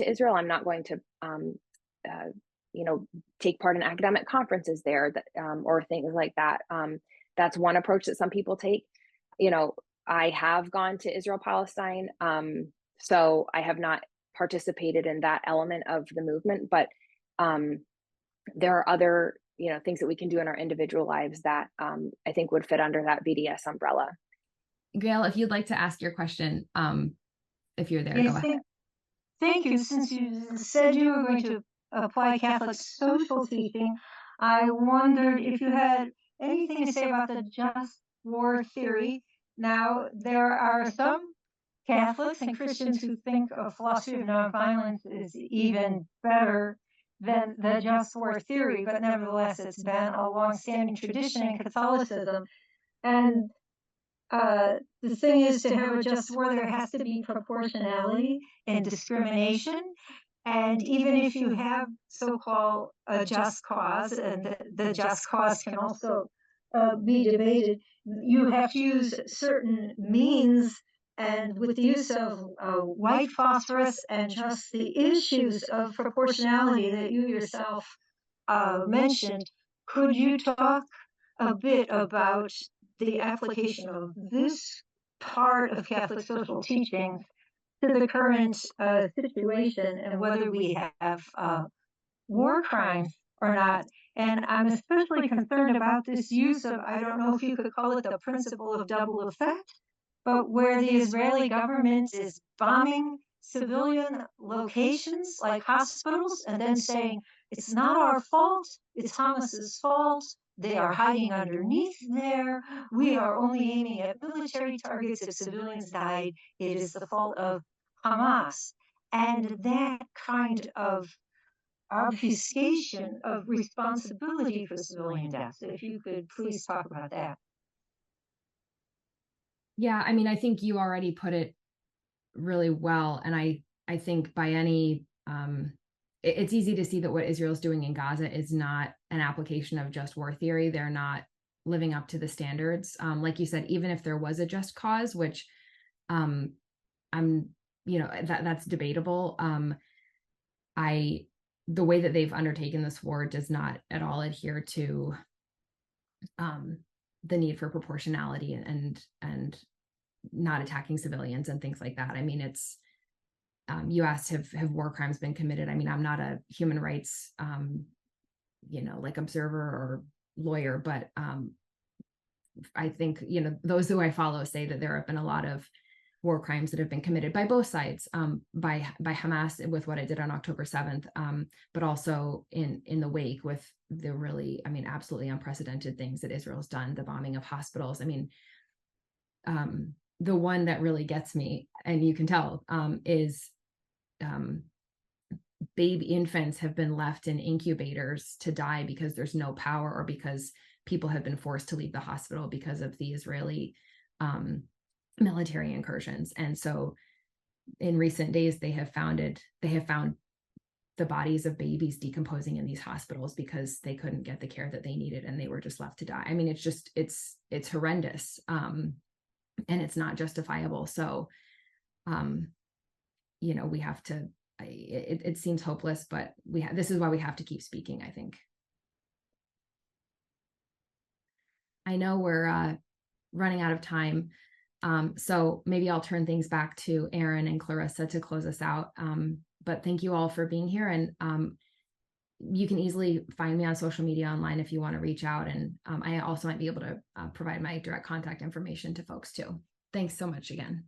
Israel. I'm not going to take part in academic conferences there, or things like that. That's one approach that some people take. I have gone to Israel-Palestine, so I have not participated in that element of the movement, but there are other things that we can do in our individual lives that I think would fit under that BDS umbrella. Gail, if you'd like to ask your question, if you're there, Yes, go ahead. Thank you. Since you said you were going to apply Catholic social teaching, I wondered if you had anything to say about the just war theory. Now, there are some Catholics and Christians who think a philosophy of nonviolence is even better than the just war theory, but nevertheless, it's been a long-standing tradition in Catholicism. And the thing is, to have a just war, there has to be proportionality and discrimination. And even if you have so-called a just cause, and the just cause can also be debated, you have to use certain means. And with the use of white phosphorus and just the issues of proportionality that you yourself mentioned, could you talk a bit about the application of this part of Catholic social teachings to the current situation, and whether we have war crimes or not? And I'm especially concerned about this use of, I don't know if you could call it the principle of double effect, but where the Israeli government is bombing civilian locations like hospitals and then saying, it's not our fault, it's Hamas's fault, they are hiding underneath there, we are only aiming at military targets. If civilians died, it is the fault of Hamas. And that kind of obfuscation of responsibility for civilian deaths. If you could please talk about that. Yeah, I mean, I think you already put it really well. And I think by any, it's easy to see that what Israel's doing in Gaza is not an application of just war theory. They're not living up to the standards. Like you said, even if there was a just cause, which that's debatable. The way that they've undertaken this war does not at all adhere to the need for proportionality and not attacking civilians and things like that. I mean, it's you asked, have war crimes been committed? I mean, I'm not a human rights like observer or lawyer, but I think those who I follow say that there have been a lot of war crimes that have been committed by both sides, by Hamas with what it did on October 7th, but also in the wake with the really, I mean, absolutely unprecedented things that Israel's done, the bombing of hospitals. I mean, the one that really gets me, and you can tell, is baby infants have been left in incubators to die because there's no power, or because people have been forced to leave the hospital because of the Israeli military incursions. And so in recent days, they have found the bodies of babies decomposing in these hospitals because they couldn't get the care that they needed and they were just left to die. I mean, it's horrendous. And it's not justifiable. So, we have to, it seems hopeless, but this is why we have to keep speaking, I think. I know we're running out of time. So maybe I'll turn things back to Aaron and Clarissa to close us out. But thank you all for being here. And you can easily find me on social media online if you want to reach out. And I also might be able to provide my direct contact information to folks too. Thanks so much again.